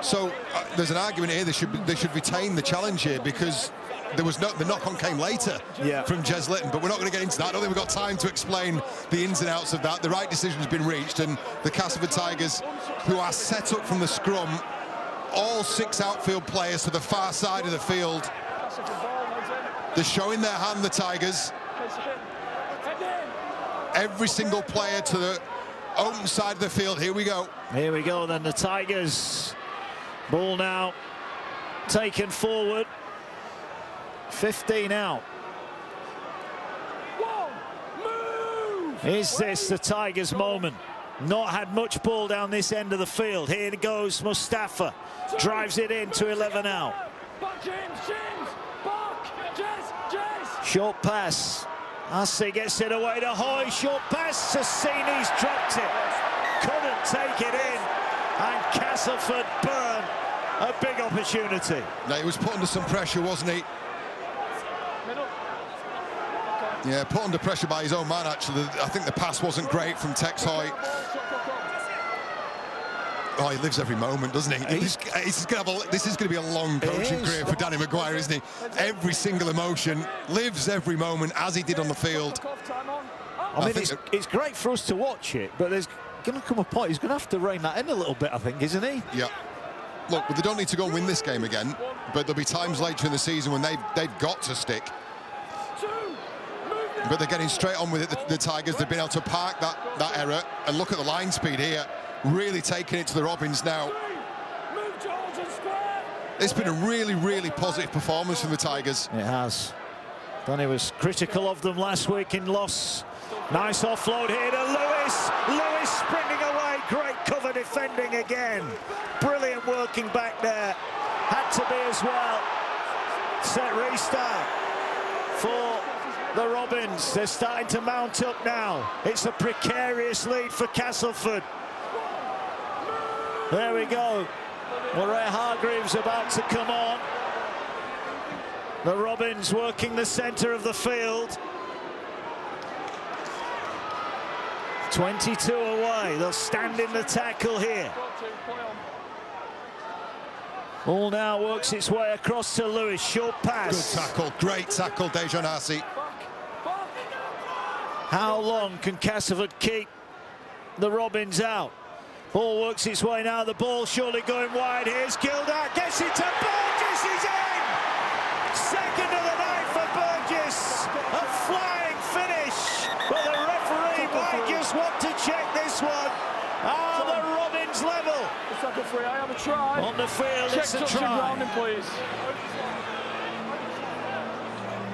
So there's an argument here they should retain the challenge here, because there was the knock-on came later from Jez Litton, but we're not going to get into that. I don't think we've got time to explain the ins and outs of that. The right decision's been reached, and the Castleford Tigers, who are set up from the scrum, all 6 outfield players to the far side of the field. They're showing their hand, the Tigers. Every single player to the open side of the field. Here we go. Here we go then, the Tigers. Ball now taken forward. 15 out. Is this the Tigers' moment? Not had much ball down this end of the field. Here goes Mustafa. Drives it in to 11 out. Short pass. Hussey gets it away to Hoy. Short pass. Sassini's dropped it. Couldn't take it in. And Castleford burn a big opportunity. Now, he was put under some pressure, wasn't he? Yeah, put under pressure by his own man, actually. I think the pass wasn't great from Tex Hoy. Oh, he lives every moment, doesn't he? This is going to be a long coaching career for Danny Maguire, isn't he? Every single emotion, lives every moment, as he did on the field. I mean, it's great for us to watch it, but there's going to come a point he's going to have to rein that in a little bit, I think, isn't he? Yeah. Look, they don't need to go and win this game again, but there'll be times later in the season when they've got to stick. But they're getting straight on with it, the Tigers. They've been able to park that error, and look at the line speed here, really taking it to the Robins now. It's been a really, really positive performance from the Tigers. It has. Danny was critical of them last week in loss. Nice offload here to Lewis. Lewis sprinting away. Great cover defending again. Brilliant working back there. Had to be as well. Set restart for the Robins. They're starting to mount up now. It's a precarious lead for Castleford. There we go. Ray Hargreaves about to come on. The Robins working the centre of the field. 22 away. They'll stand in the tackle here. Ball now works its way across to Lewis. Short pass. Good tackle. Great tackle, Dejan Hussey. How long can Castleford keep the Robins out? Ball works its way now. The ball surely going wide. Here's Gildart. Gets it to Burgess. He's in! Second of the night for referee, I have a try. On the field, Check it's a touch and try. grounding, please.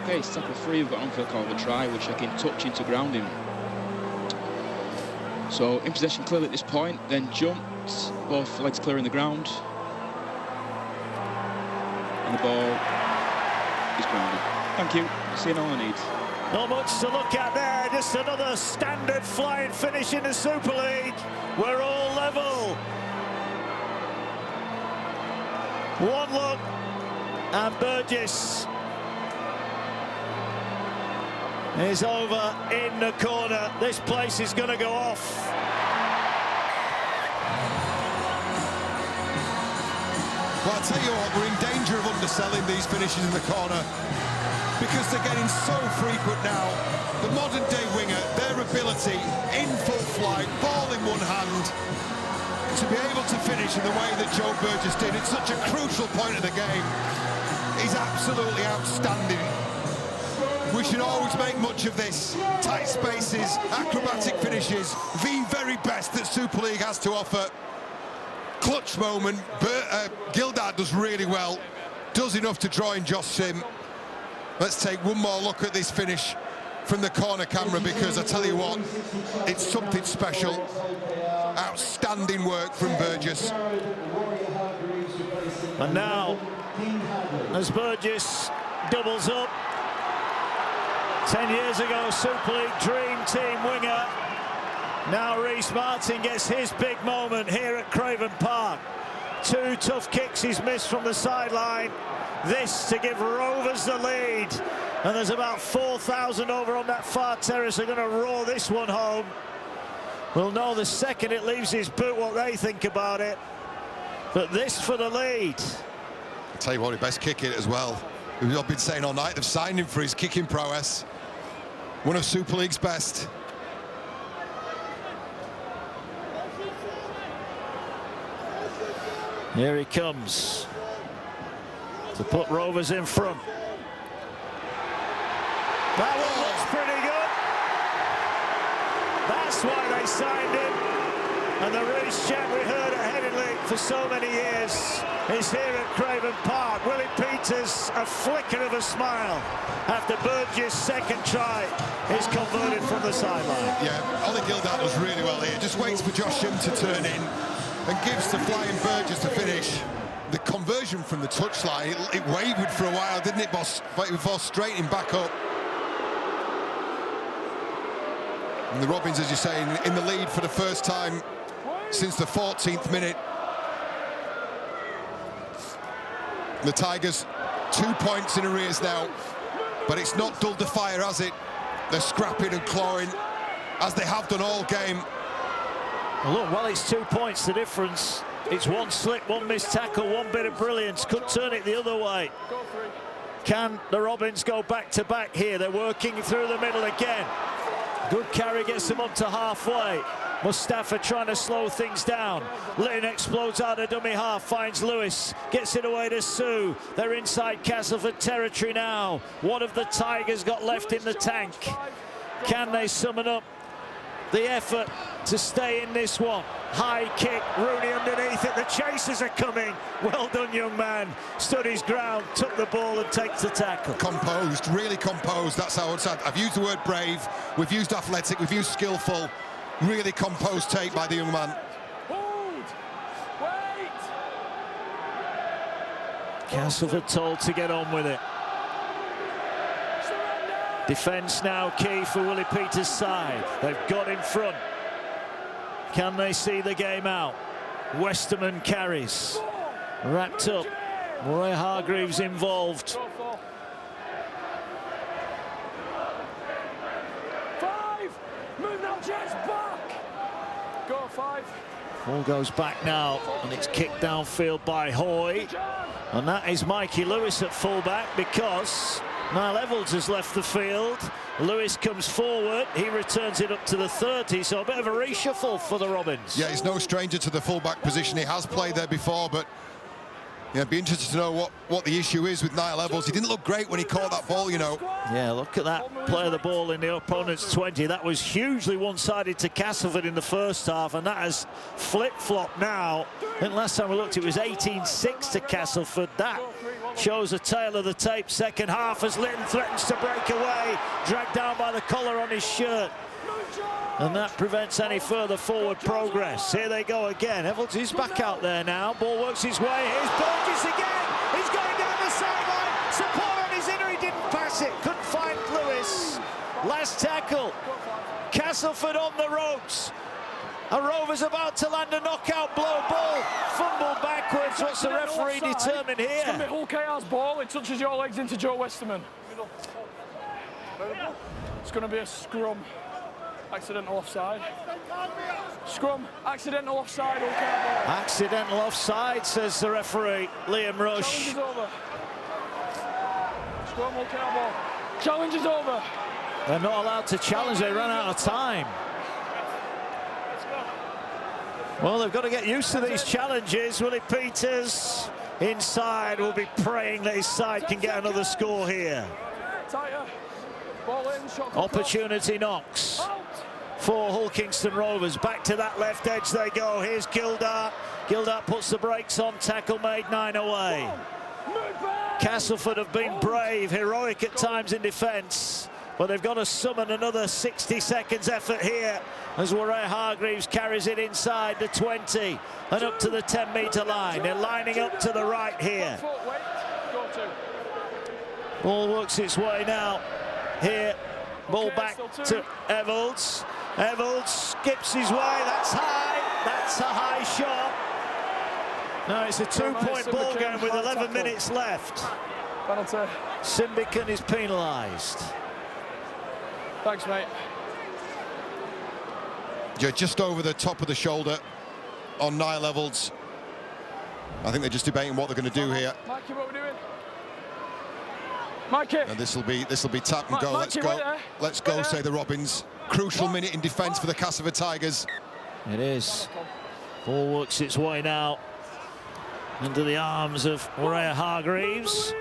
Okay, it's tackle 3. We've got on field call of a try. We're checking touch into grounding. So in possession clearly at this point, then jumped, both legs clearing the ground. And the ball is grounded. Thank you. Seeing all I need. Not much to look at there, just another standard flying finish in the Super League. We're all level. One look, and Burgess is over in the corner. This place is going to go off. Well, I'll tell you what, we're in danger of underselling these finishes in the corner because they're getting so frequent now. The modern-day winger, their ability in full flight, ball in one hand, to be able to finish in the way that Joe Burgess did at such a crucial point of the game is absolutely outstanding. We should always make much of this. Tight spaces, acrobatic finishes, the very best that Super League has to offer. Clutch moment, Gildart does really well, does enough to draw in Josh Sim. Let's take one more look at this finish from the corner camera, because I tell you what, it's something special. Outstanding work from Burgess. And now, as Burgess doubles up, 10 years ago, Super League Dream Team winger. Now Reece Martin gets his big moment here at Craven Park. 2 tough kicks he's missed from the sideline. This to give Rovers the lead. And there's about 4,000 over on that far terrace. They're going to roar this one home. We'll know the second it leaves his boot what they think about it. But this for the lead. I'll tell you what, he best kick it as well. We've all been saying all night they've signed him for his kicking prowess. One of Super League's best. Here he comes to put Rovers in front. That one looks pretty good. That's why they signed him. And the race chant we heard at Headingley for so many years is here at Craven Park. Willie Peters, a flicker of a smile after Burgess' second try is converted from the sideline. Yeah, Ollie Gildart does really well here. Just waits for Josh Sim to turn in and gives the flying Burgess to finish. The conversion from the touchline, it wavered for a while, didn't it, boss? Before straightening back up. And the Robins, as you're saying, in the lead for the first time since the 14th minute. The Tigers 2 points in arrears now, but it's not dulled the fire, has it? They're scrapping and clawing, as they have done all game. Well, look, well, it's 2 points, the difference. It's one slip, one missed tackle, one bit of brilliance. Could turn it the other way. Can the Robins go back-to-back here? They're working through the middle again. Good carry gets them up to halfway. Mustafa trying to slow things down. Litton explodes out of dummy half, finds Lewis, gets it away to Sue. They're inside Castleford territory now. What have the Tigers got left in the tank? Can they summon up the effort to stay in this one? High kick, Rooney underneath it. The chasers are coming. Well done, young man. Stood his ground, took the ball and takes the tackle. Composed, really composed. That's how I've used the word brave. We've used athletic. We've used skillful. Really composed take by the young man. Hold! Wait! Castleford told to get on with it. Defence now key for Willie Peters' side. They've got in front. Can they see the game out? Westerman carries. Wrapped up. Roy Hargreaves involved. 5! Move now, Jets, back! Go, 5. Ball goes back now, and it's kicked downfield by Hoy. And that is Mikey Lewis at fullback, because Niall Evalds has left the field. Lewis comes forward. He returns it up to the 30, so a bit of a reshuffle for the Robins. Yeah, he's no stranger to the fullback position. He has played there before, but Yeah, it'd be interesting to know what the issue is with Niall Evalds. He didn't look great when he caught that ball, you know. Yeah, look at that play of the ball in the opponent's 20. That was hugely one-sided to Castleford in the first half, and that has flip-flopped now. I think last time we looked, it was 18-6 to Castleford. That shows a tail of the tape second half as Litton threatens to break away, dragged down by the collar on his shirt. And that prevents any further forward progress. Here they go again. Evalds is back out there now. Ball works his way. Here's Burgess again. He's going down the sideline. Support on his inner. He didn't pass it. Couldn't find Lewis. Last tackle. Castleford on the ropes. And Rovers about to land a knockout blow. Ball fumbled backwards. What's the referee determined here? It's going to be Hull KR's ball. It touches your legs into Joe Westerman. It's going to be a scrum. Accidental offside. Scrum, accidental offside, Hull KR ball. Accidental offside, says the referee, Liam Rush. Challenge is over. Scrum, Hull KR ball. Challenge is over. They're not allowed to challenge, they run out of time. Well, they've got to get used to these challenges. Willie Peters inside will be praying that his side can get another score here. Tighter. Ball in, shot. Opportunity knocks for Hull Kingston Rovers. Back to that left edge they go. Here's Gildart. Gildart puts the brakes on. Tackle made, 9 away. Castleford have been brave, heroic at times in defence, but they've got to summon another 60 seconds effort here as Warren Hargreaves carries it inside the 20 and up to the 10-metre line. They're lining up to the right here. Ball works its way now. Here, ball back to Evalds. Evalds skips his way. That's high. That's a high shot. No, it's a two-point ball game with 11 minutes left. Penalty. Simbican is penalised. Thanks, mate. Yeah, just over the top of the shoulder on Niall Evalds. I think they're just debating what they're going to do here. Mikey, what are we doing? Mikey. And this will be tap and go. Let's go. Let's go, say the Robins. Crucial minute in defence for the Castleford Tigers. It is. Ball works its way now into the arms of Warren Hargreaves.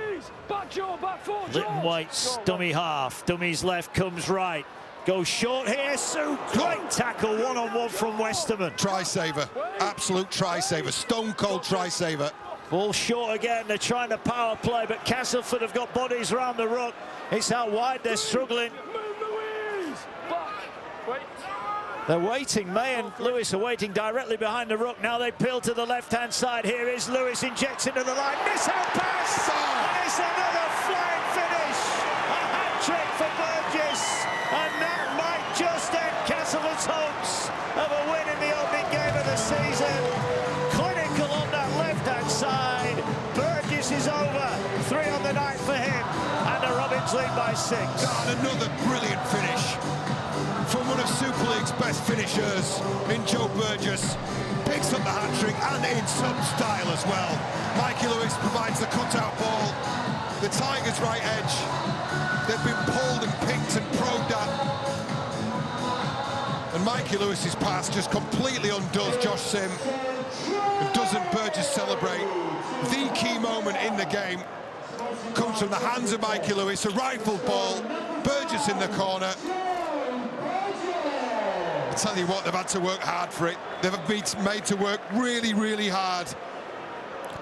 Litton waits, dummy half. Dummy's left, comes right. Goes short here, Sue. Great tackle, one-on-one from Westerman. Try-saver, absolute try-saver, stone-cold try-saver. Ball short again, they're trying to power play, but Castleford have got bodies round the ruck. It's out wide, they're struggling. They're waiting, May and Lewis are waiting directly behind the ruck. Now they peel to the left-hand side. Here is Lewis, injects into the line. Miss-out pass! And it's another flying finish. A hat-trick for Burgess. And that might just end Castleford's hopes of a win in the opening game of the season. Clinical on that left-hand side. Burgess is over. 3 on the night for him. And the Robins lead by 6. And another brilliant finish from one of Super League's best finishers in Joe Burgess. Picks up the hat-trick and in some style as well. Mikey Lewis provides the cut-out ball. The Tigers' right edge. They've been pulled and picked and probed at. And Mikey Lewis's pass just completely undoes Josh Sim. And doesn't Burgess celebrate. The key moment in the game comes from the hands of Mikey Lewis. A rifle ball. Burgess in the corner. I tell you what, they've had to work hard for it. They've been made to work really, really hard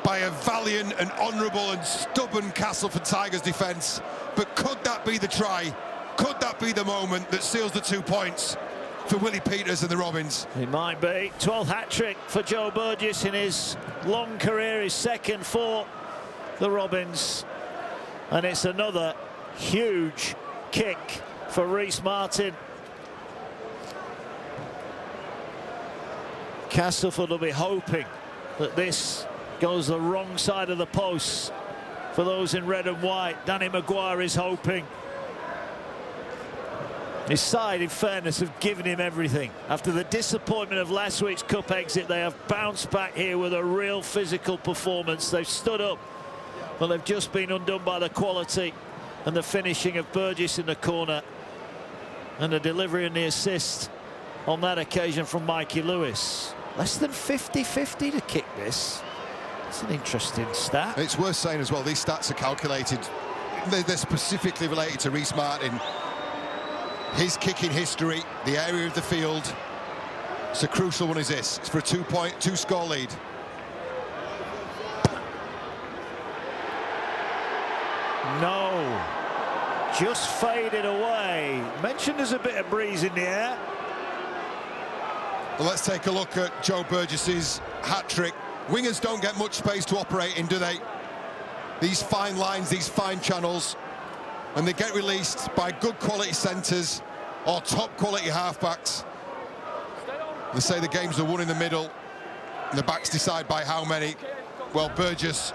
by a valiant and honourable and stubborn Castleford Tigers defence. But could that be the try? Could that be the moment that seals the 2 points for Willie Peters and the Robins? It might be. 12th hat-trick for Joe Burgess in his long career, his second for the Robins. And it's another huge kick for Reece Martin. Castleford will be hoping that this goes the wrong side of the post for those in red and white. Danny Maguire is hoping. His side, in fairness, have given him everything. After the disappointment of last week's cup exit, they have bounced back here with a real physical performance. They've stood up, but they've just been undone by the quality and the finishing of Burgess in the corner and the delivery and the assist on that occasion from Mikey Lewis. Less than 50-50 to kick this. It's an interesting stat. It's worth saying as well, these stats are calculated. They're specifically related to Reece Martin. His kicking history, the area of the field. It's a crucial one is this. It's for a two-score lead. No. Just faded away. Mentioned there's a bit of breeze in the air. Well, let's take a look at Joe Burgess's hat-trick. Wingers don't get much space to operate in, do they? These fine lines, these fine channels, and they get released by good quality centres or top quality halfbacks. They say the games are won in the middle, and the backs decide by how many. Well, Burgess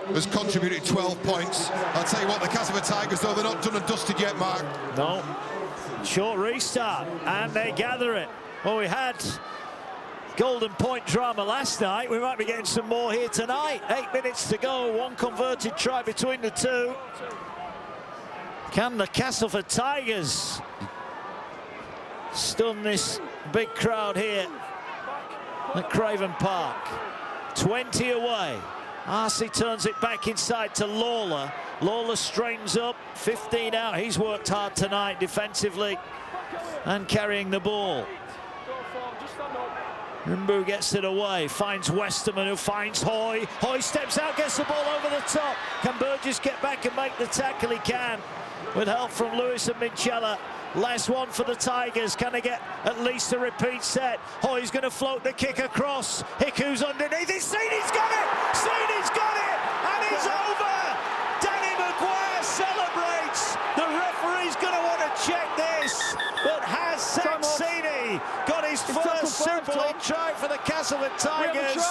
has contributed 12 points. I'll tell you what, the Castleford Tigers, though, they're not done and dusted yet, Mark. No. Short restart, and they gather it. Well, we had golden point drama last night. We might be getting some more here tonight. 8 minutes to go, one converted try between the two. Can the Castleford Tigers stun this big crowd here at Craven Park? 20 away. Arcee turns it back inside to Lawler. Lawler straightens up, 15 out. He's worked hard tonight defensively and carrying the ball. Rimbu gets it away, finds Westerman, who finds Hoy. Hoy steps out, gets the ball over the top. Can Burgess get back and make the tackle? He can, with help from Lewis and Minchella. Last one for the Tigers. Can they get at least a repeat set? Hoy's going to float the kick across. Hiku's underneath. He's seen, he's got it! Seeney's got it! And it's over! Danny Maguire celebrates. The referee's going to want to check this. But has Zach Seeney got his first Super League try for the Castleford Tigers?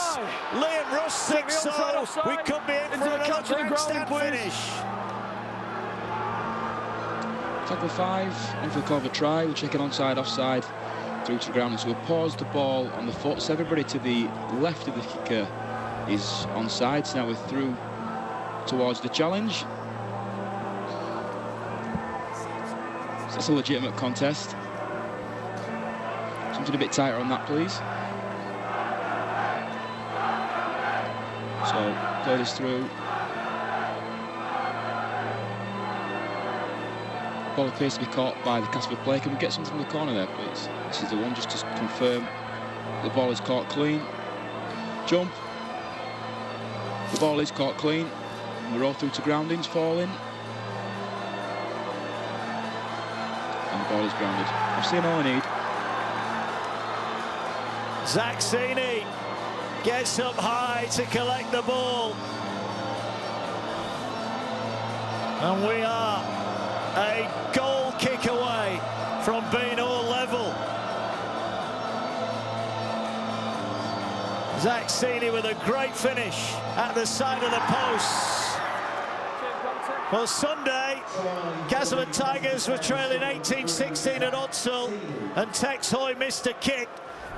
Liam Russ thinks so. We could be in for another grandstand finish. Tackle 5, on for the call of a try. We'll check it onside, offside, through to the ground. So we'll pause the ball on the foot. So everybody to the left of the kicker is onside. So now we're through towards the challenge. So that's a legitimate contest. Something a bit tighter on that, please. So play this through. Ball appears to be caught by the Castleford player. Can we get something from the corner there, please? This is the one just to confirm the ball is caught clean. Jump. The ball is caught clean. We roll through to groundings, fall in. And the ball is grounded. I've seen all I need. Zach Seeney gets up high to collect the ball. And we are a goal kick away from being all level. Zach Seeney with a great finish at the side of the post. Well, Sunday, Castleford Tigers were trailing 18-16 at Odsal, and Tex Hoy missed a kick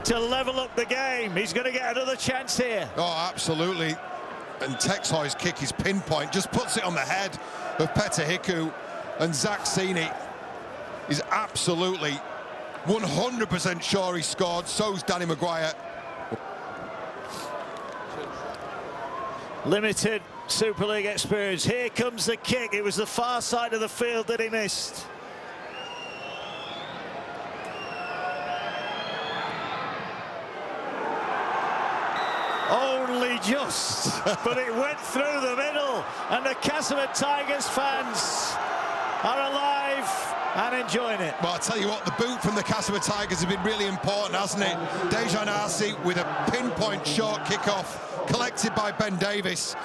to level up the game. He's going to get another chance here. Oh, absolutely. And Tex Hoy's kick is pinpoint, just puts it on the head of Petter Hiku. And Zach Seeney is absolutely 100% sure he scored. So's Danny Maguire. Limited Super League experience. Here comes the kick. It was the far side of the field that he missed. Only just, but it went through the middle, and the Castleford Tigers fans are alive and enjoying it. Well, I'll tell you what, the boot from the Castleford Tigers has been really important, hasn't it? Dejan Arcee with a pinpoint short kickoff collected by Ben Davis.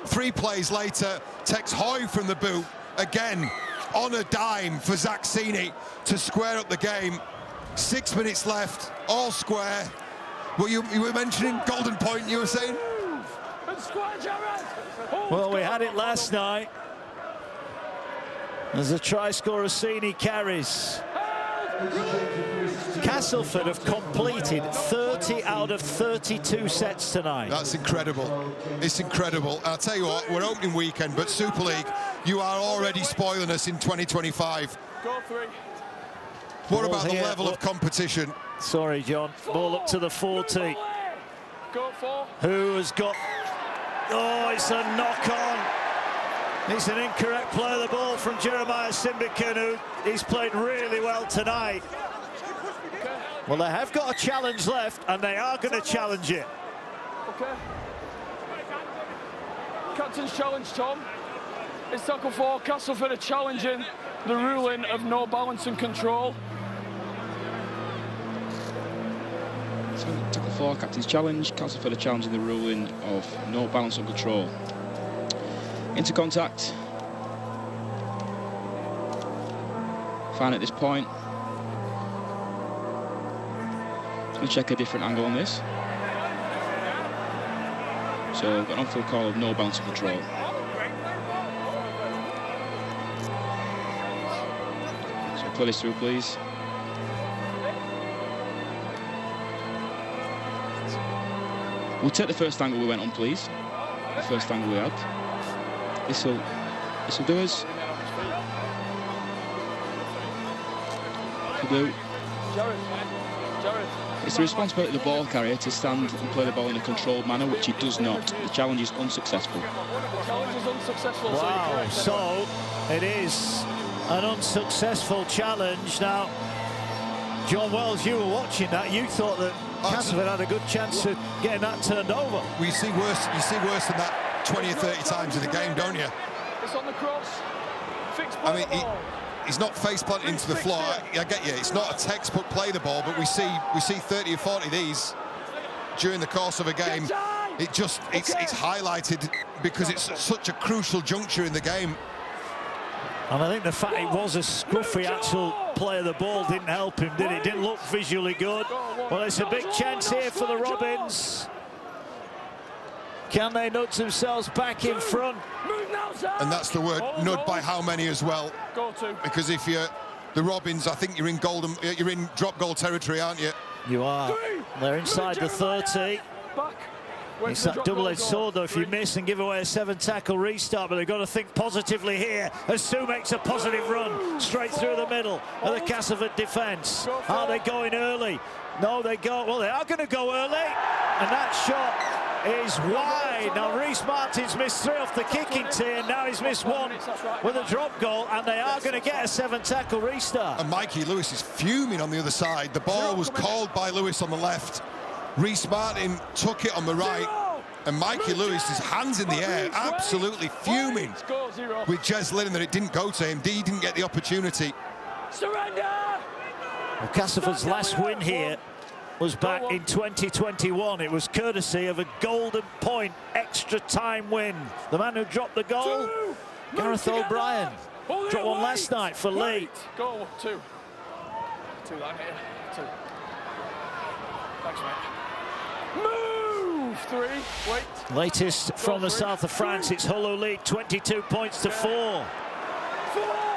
3 plays later, Tex Hoy from the boot, again on a dime for Zach Seeney to square up the game. 6 minutes left, all square. Well, you were mentioning golden point, you were saying? Well, we had it last night. As the try scorer Seeney carries. Castleford have completed 30 out of 32 sets tonight. That's incredible. It's incredible. And I'll tell you what, we're opening weekend, but Super League, you are already spoiling us in 2025. Go 3. What about the level of competition? Sorry, John. Ball up to the 40. Go 4. Who has got Oh, it's a knock-on. It's an incorrect play of the ball from Jeremiah Simbican, who he's played really well tonight. Well, they have got a challenge left, and they are going to challenge it. Okay. Captain's challenge, Tom. It's tackle 4. Castleford are challenging the ruling of no balance and control. So, tackle 4, captain's challenge. Castleford are challenging the ruling of no balance and control. Into contact. Fine at this point. We'll check a different angle on this. So we've got an on-field call of no balance and control. So play this through, please. We'll take the first angle we went on, please. The first angle we had. This'll do us. Jared. It's the responsibility of the ball carrier to stand and play the ball in a controlled manner, which he does not. The challenge is unsuccessful. The challenge is unsuccessful. Wow, so it is an unsuccessful challenge. Now, John Wells, you were watching that. You thought that Castleford had a good chance of getting that turned over. You see worse than that 20 or 30 times in the game, don't you? It's on the cross. Fixed I mean, he's not face planted into the floor. I get you. It's not a textbook play the ball, but we see 30 or 40 of these during the course of a game. It's highlighted because it's such a crucial juncture in the game. And I think the fact it was a scruffy actual play of the ball didn't help him, did it? Didn't look visually good. Well, it's a big chance here for the Robins. Can they nudge themselves back in front? And that's the word, nud by how many as well. Because if you're the Robins, I think you're in drop goal territory, aren't you? You are. They're inside the 30. It's that double-edged sword, though, if you miss and give away a 7-tackle restart, but they've got to think positively here as Sue makes a positive run straight through the middle of the Castleford defence. Are they going early? No, they go. Well, they are going to go early, and that shot is wide. Now, Reece Martin's missed 3 off the kicking tee, and now he's missed 1 with a drop goal, and they are going to get a 7-tackle restart. And Mikey Lewis is fuming on the other side. The ball was called by Lewis on the left. Reece Martin took it on the right, and Mikey Lewis, his hands in the air, absolutely fuming with Jez Lynn that it didn't go to him. He didn't get the opportunity. Surrender! Well, Castleford's last win here was back in 2021. It was courtesy of a golden point extra time win. The man who dropped the goal, Gareth O'Brien, dropped one last night for Lee. Goal 2. 2 line here. 2. Thanks, mate. Move! 3. Wait. Latest from the south of France, it's Hull who lead 22 points to 4.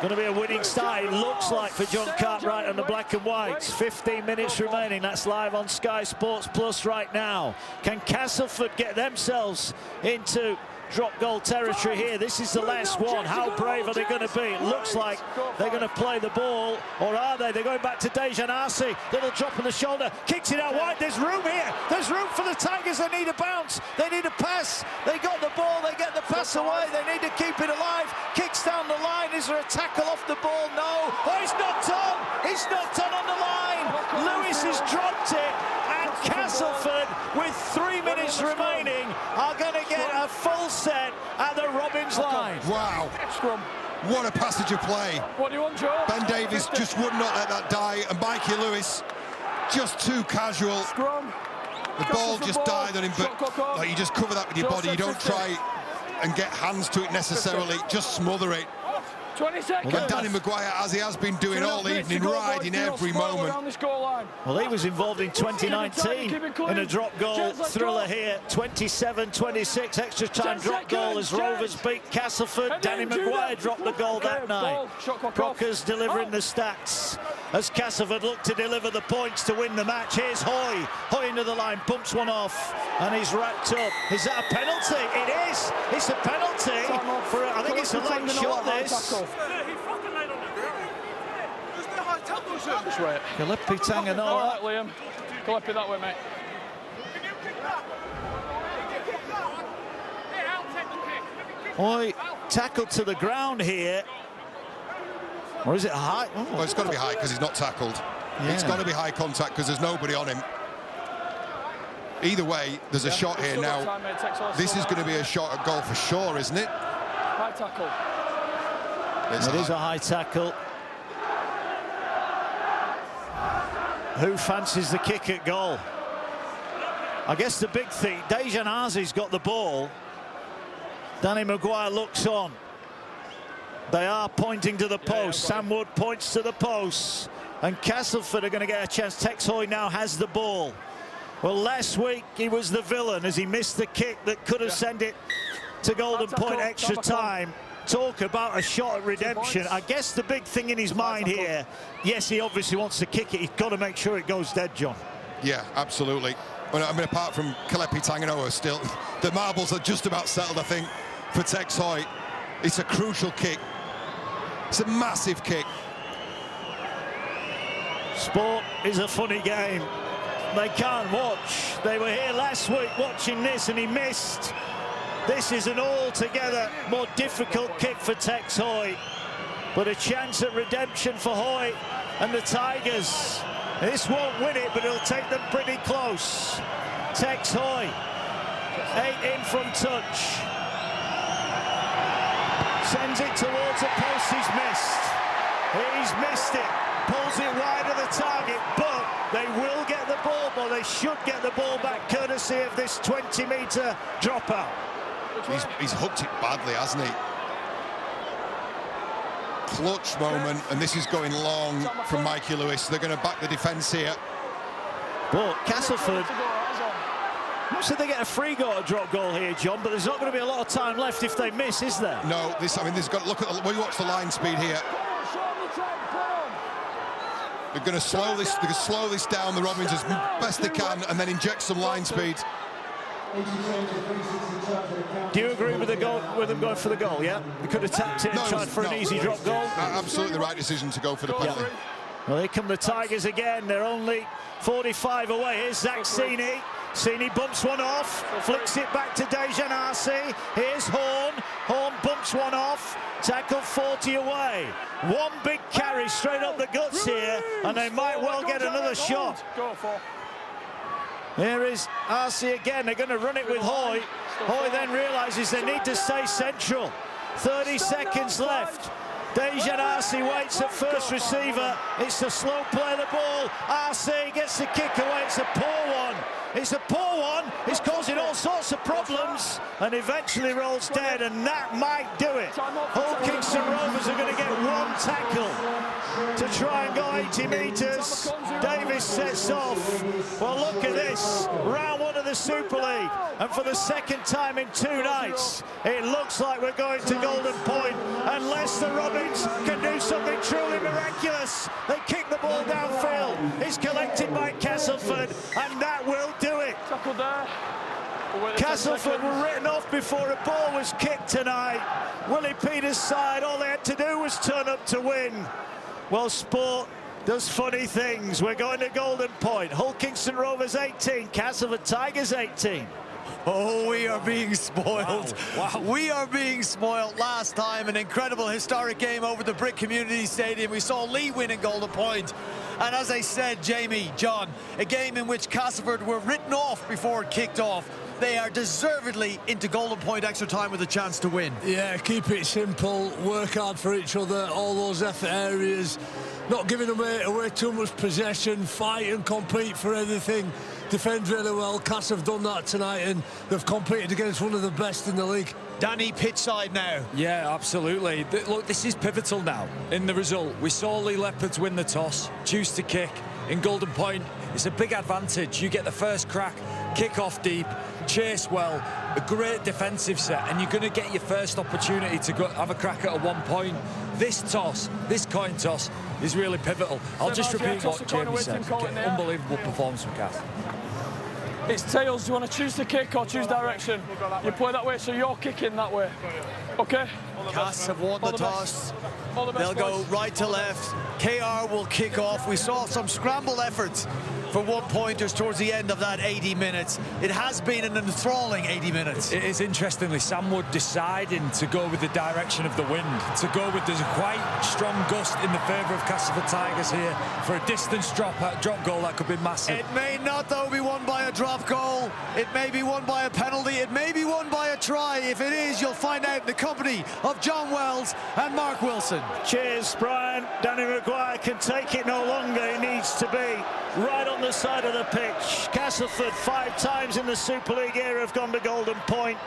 Going to be a winning start, it looks like, for John Cartwright and the Black and Whites. 15 minutes remaining. That's live on Sky Sports Plus right now. Can Castleford get themselves into drop goal territory here? This is the last one. How brave are they going to be? It looks like they're going to play the ball, or are they? They're going back to Dejan Arce. Little drop on the shoulder, kicks it out wide. There's room here. There's room for the Tigers. They need a bounce. They need a pass. They got the ball. They get the pass away. They need to keep it alive. Kicks down the line. Is there a tackle off the ball? No. Oh, he's knocked on. He's knocked on the line. Lewis has dropped it. And Castleford, with 3 minutes remaining, are going to get a full set at the Robins line. Wow. Scrum. What a passage of play. What do you want, Joe? Ben Davies just would not let that die, and Mikey Lewis just too casual. Scrum. The ball just died on him, but you just cover that with your body. You don't try and get hands to it necessarily, just smother it. 20 seconds. Well, Danny Maguire, as he has been doing all evening, riding every moment. Well, he was involved in 2019 in a drop goal thriller here. 27-26 extra time drop goal as Rovers beat Castleford. Danny Maguire dropped the goal that night. Crockers delivering the stats as Castleford look to deliver the points to win the match. Here's Hoy. Hoy into the line, bumps one off, and he's wrapped up. Is that a penalty? It is. It's a penalty for, I think it's a late shot, this. Gillespie Tanganoa. All right, Liam. Gillespie that way, mate. Hoy tackled to the ground here. Or is it high? Oh. Well, it's got to be high because he's not tackled. Yeah. It's got to be high contact because there's nobody on him. Either way, there's a shot here now. This is going to be a shot at goal for sure, isn't it? High tackle. It is a high tackle. Who fancies the kick at goal? I guess the big thing, Dejan Arce's got the ball. Danny Maguire looks on. They are pointing to the post. Sam Wood points to the post. And Castleford are going to get a chance. Tex Hoy now has the ball. Well, last week he was the villain as he missed the kick that could have sent it to golden point extra time. Talk about a shot at redemption. I guess the big thing in his mind here, yes, he obviously wants to kick it. He's got to make sure it goes dead, John. Yeah, absolutely. Well, I mean, apart from Kalepi Tanganoa still, the marbles are just about settled, I think, for Tex Hoy. It's a crucial kick. It's a massive kick. Sport is a funny game. They can't watch. They were here last week watching this and he missed. This is an altogether more difficult kick for Tex Hoy. But a chance at redemption for Hoy and the Tigers. This won't win it, but it'll take them pretty close. Tex Hoy, 8 in from touch. Sends it towards a post he's missed. He's missed it. Pulls it wide of the target, but they will get the ball, or they should get the ball back courtesy of this 20-metre dropout. He's hooked it badly, hasn't he? Clutch moment, and this is going long from Mikey Lewis. They're going to back the defence here. But Castleford, not said they get a free goal to drop goal here, John, but there's not going to be a lot of time left if they miss, is there? No, I mean, there's got, look at the, when you watch the line speed here. They're going to slow this down, the Robins, as best they can, and then inject some line speed. Do you agree with the goal, with them going for the goal? Yeah, they could have tapped in and tried for an easy drop goal. Absolutely the right decision to go for the penalty. Well, here come the Tigers again. They're only 45 away. Here's Zach Sini. Sini bumps one off, flicks it back to Dejan Arce. Here's Horn. Horn bumps one off. Tackle 40 away. One big carry straight up the guts here, and they might well get another shot. Here is Arce again. They're going to run it with Hoy. Hoy then realises they need to stay central. 30 seconds left. Dejan Arce waits at first receiver. It's a slow play of the ball. Arce gets the kick away. It's a poor one. It's a poor one. It's causing all sorts of problems and eventually rolls dead, and that might do it. Hull Kingston Rovers are going to get one tackle to try and go 80 metres. Davis sets off. Well, look at this. Round one of the Super League. And for the second time in 2 nights, it looks like we're going to golden point. Unless the Robins can do something truly miraculous. They kick the ball downfield. It's collected by Castleford, and that will do it. Castleford were written off before a ball was kicked tonight. Willie Peters' side, all they had to do was turn up to win. Well, sport does funny things. We're going to golden point. Hull Kingston Rovers 18, Castleford Tigers 18. Oh, we are being spoiled. Wow. We are being spoiled. Last time, an incredible historic game over the Brick Community Stadium. We saw Lee win in Golden Point. And as I said, Jamie, John, a game in which Castleford were written off before it kicked off. They are deservedly into Golden Point extra time with a chance to win. Yeah, keep it simple, work hard for each other, all those effort areas, not giving away too much possession, fight and compete for everything. Defend really well. Cass have done that tonight, and they've competed against one of the best in the league. Danny, pitch side now. Yeah, absolutely. Look, this is pivotal now in the result. We saw Lee Leopards win the toss, choose to kick. In Golden Point, it's a big advantage. You get the first crack, kick off deep, chase well, a great defensive set, and you're going to get your first opportunity to go have a crack at a 1 point. This toss, this coin toss, is really pivotal. I'll just repeat what Jamie said. Unbelievable performance from Cass. It's tails. Do you want to choose the kick or choose direction? You play that way, so you're kicking that way. Okay? Cass have won the toss. They'll go right to left. KR will kick off. We saw some scrambled efforts for one-pointers towards the end of that 80 minutes. It has been an enthralling 80 minutes. It is interestingly Sam Wood deciding to go with the direction of the wind, to go with there's a quite strong gust in the favour of Castleford Tigers here for a distance drop goal that could be massive. It may not, though, be won by a drop goal. It may be won by a penalty. It may be won by a try. If it is, you'll find out in the company of John Wells and Mark Wilson. Cheers, Brian. Danny Maguire can take it no longer. He needs to be right on the side of the pitch. Castleford 5 times in the Super League era have gone to Golden Point.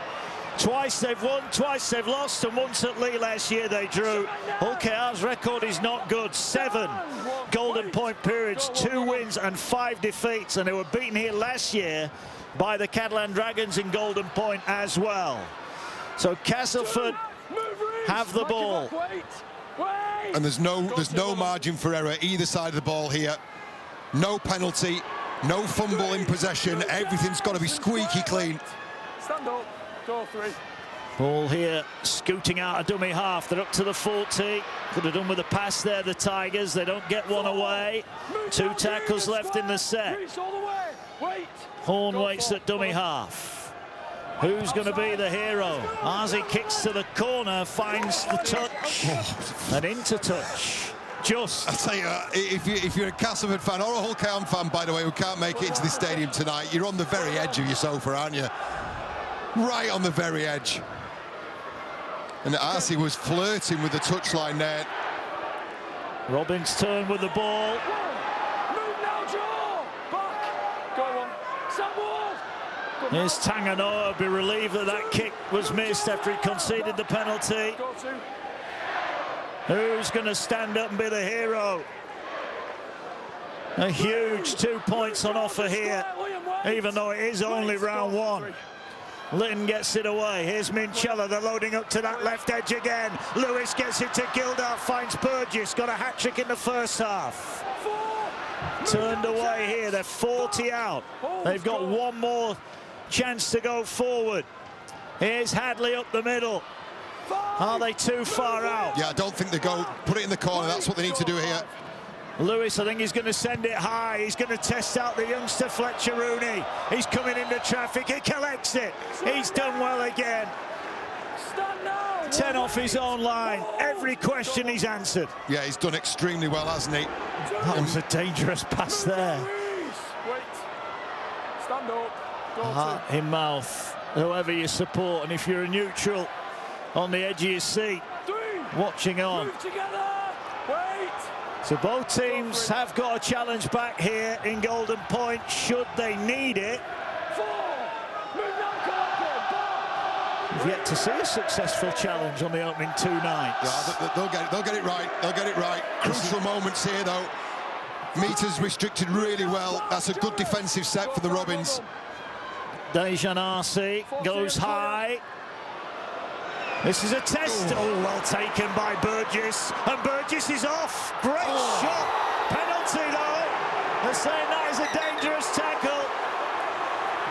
Twice they've won, twice they've lost, and once at Lee last year they drew. Hull KR's record is not good. 7 Golden Point periods, 2 wins and 5 defeats, and they were beaten here last year by the Catalan Dragons in Golden Point as well. So Castleford have the ball. And there's no margin for error either side of the ball here. No penalty, no fumble in possession. Everything's got to be squeaky clean. Stand up. Go 3. Ball here, scooting out a dummy half. They're up to the 40. Could have done with a pass there, the Tigers. They don't get one away. 2 tackles left in the set. Horn waits at dummy half. Who's going to be the hero? Arzi kicks to the corner, finds the touch, and into touch. Just. I'll tell you, if you're a Castleford fan or a Hull KR fan, by the way, who can't make it into the stadium tonight, you're on the very edge of your sofa, aren't you? Right on the very edge. And Arce was flirting with the touchline there. Robbins' turn with the ball. Move now, Joe! Back! Go on. Sam Wood! Here's Tanganoa, be relieved that that kick was missed after he conceded the penalty. Go 2. Who's going to stand up and be the hero? A huge 2 points on offer here, even though it is only round 1. Litton gets it away. Here's Minchella. They're loading up to that left edge again. Lewis gets it to Gildart, finds Burgess. Got a hat-trick in the first half. Turned away here. They're 40 out. They've got one more chance to go forward. Here's Hadley up the middle. Are they too far out? Yeah, I don't think they go. Put it in the corner. That's what they need to do here. Lewis, I think he's going to send it high. He's going to test out the youngster Fletcher Rooney. He's coming into traffic. He collects it. He's done well again. 10 off his own line. Every question he's answered. Yeah, he's done extremely well, hasn't he? That was a dangerous pass there. Wait. Stand up. Go Heart in mouth, whoever you support. And if you're a neutral on the edge of your seat, watching on. Move together. Wait. So both teams have got a challenge back here in Golden Point, should they need it. 4. Move now, We've yet to see a successful challenge on the opening 2 nights. Yeah, they'll get it right. They'll get it right. Crucial moments here, though. Meters restricted really well. That's a good defensive set for the Robins. Dejan Arce goes high. This is a test. Oh, well taken by Burgess. And Burgess is off. Great shot. Penalty, though. They're saying that is a dangerous tackle.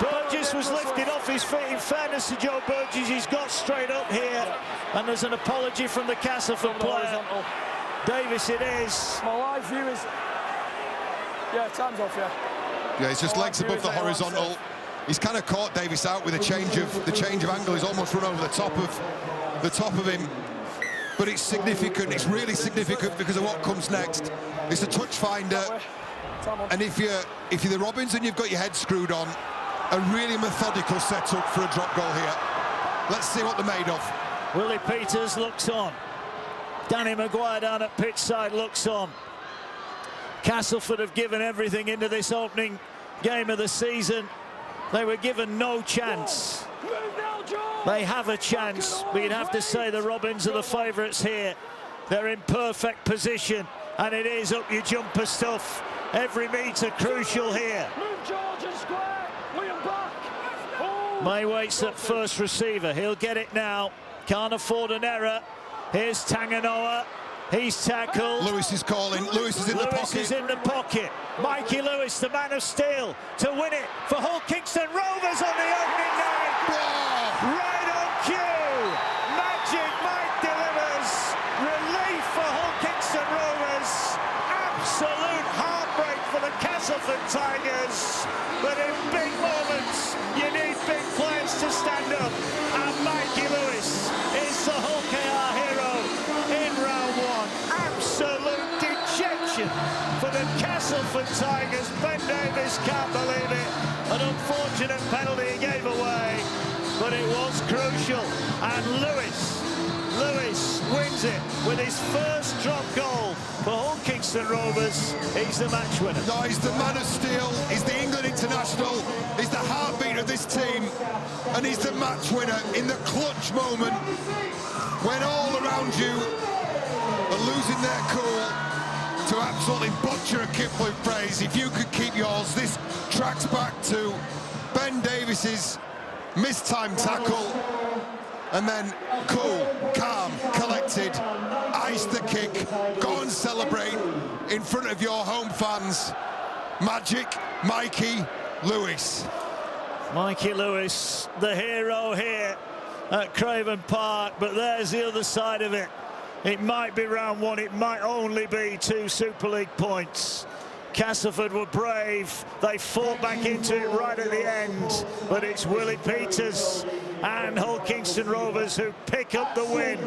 Burgess was lifted off his feet. In fairness to Joe Burgess, he's got straight up here. And there's an apology from the Castleford player. Davis, it is. My live view is... Yeah, time's off, yeah. Yeah, it's just legs above the horizontal. He's kind of caught Davis out with the change of angle. He's almost run over the top of him. But it's significant. It's really significant because of what comes next. It's a touch finder. And if you're the Robins and you've got your head screwed on, a really methodical setup for a drop goal here. Let's see what they're made of. Willie Peters looks on. Danny Maguire down at pitch side looks on. Castleford have given everything into this opening game of the season. They were given no chance. They have a chance, but you'd have to say the Robins are the favourites here. They're in perfect position, and it is up your jumper stuff. Every metre crucial here. May waits at first receiver. He'll get it now. Can't afford an error. Here's Tanganoa. He's tackled. Lewis is calling. Lewis is in the pocket. Lewis is in the pocket. Mikey Lewis, the man of steel, to win it for Hull Kingston Rovers on the opening night. Whoa. Right on cue. Magic Mike delivers. Relief for Hull Kingston Rovers. Absolute heartbreak for the Castleford. Castleford Tigers, but in big moments you need big players to stand up, and Mikey Lewis is the Hull KR hero in round one. Absolute dejection for the Castleford Tigers. Ben Davies can't believe it. An unfortunate penalty he gave away, but it was crucial, and Lewis wins it with his first drop goal for Hull Kingston Rovers. He's the match winner. No, he's the man of steel, he's the England international, he's the heartbeat of this team, and he's the match winner in the clutch moment when all around you are losing their cool. To absolutely butcher a Kipling phrase, if you could keep yours, this tracks back to Ben Davies's mistimed tackle, and then cool, calm, collected, ice the kick, go and celebrate in front of your home fans. Magic Mikey Lewis. Mikey Lewis, the hero here at Craven Park, but there's the other side of it. It might be round one, it might only be 2 Super League points. Castleford were brave, they fought back into it right at the end, but it's Willie Peters and Hull Kingston Rovers who pick up the win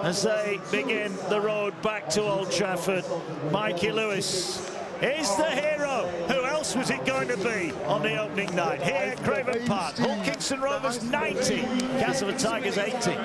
as they begin the road back to Old Trafford. Mikey Lewis is the hero. Who else was it going to be on the opening night? Here at Craven Park, Hull Kingston Rovers 90, Castleford Tigers 80.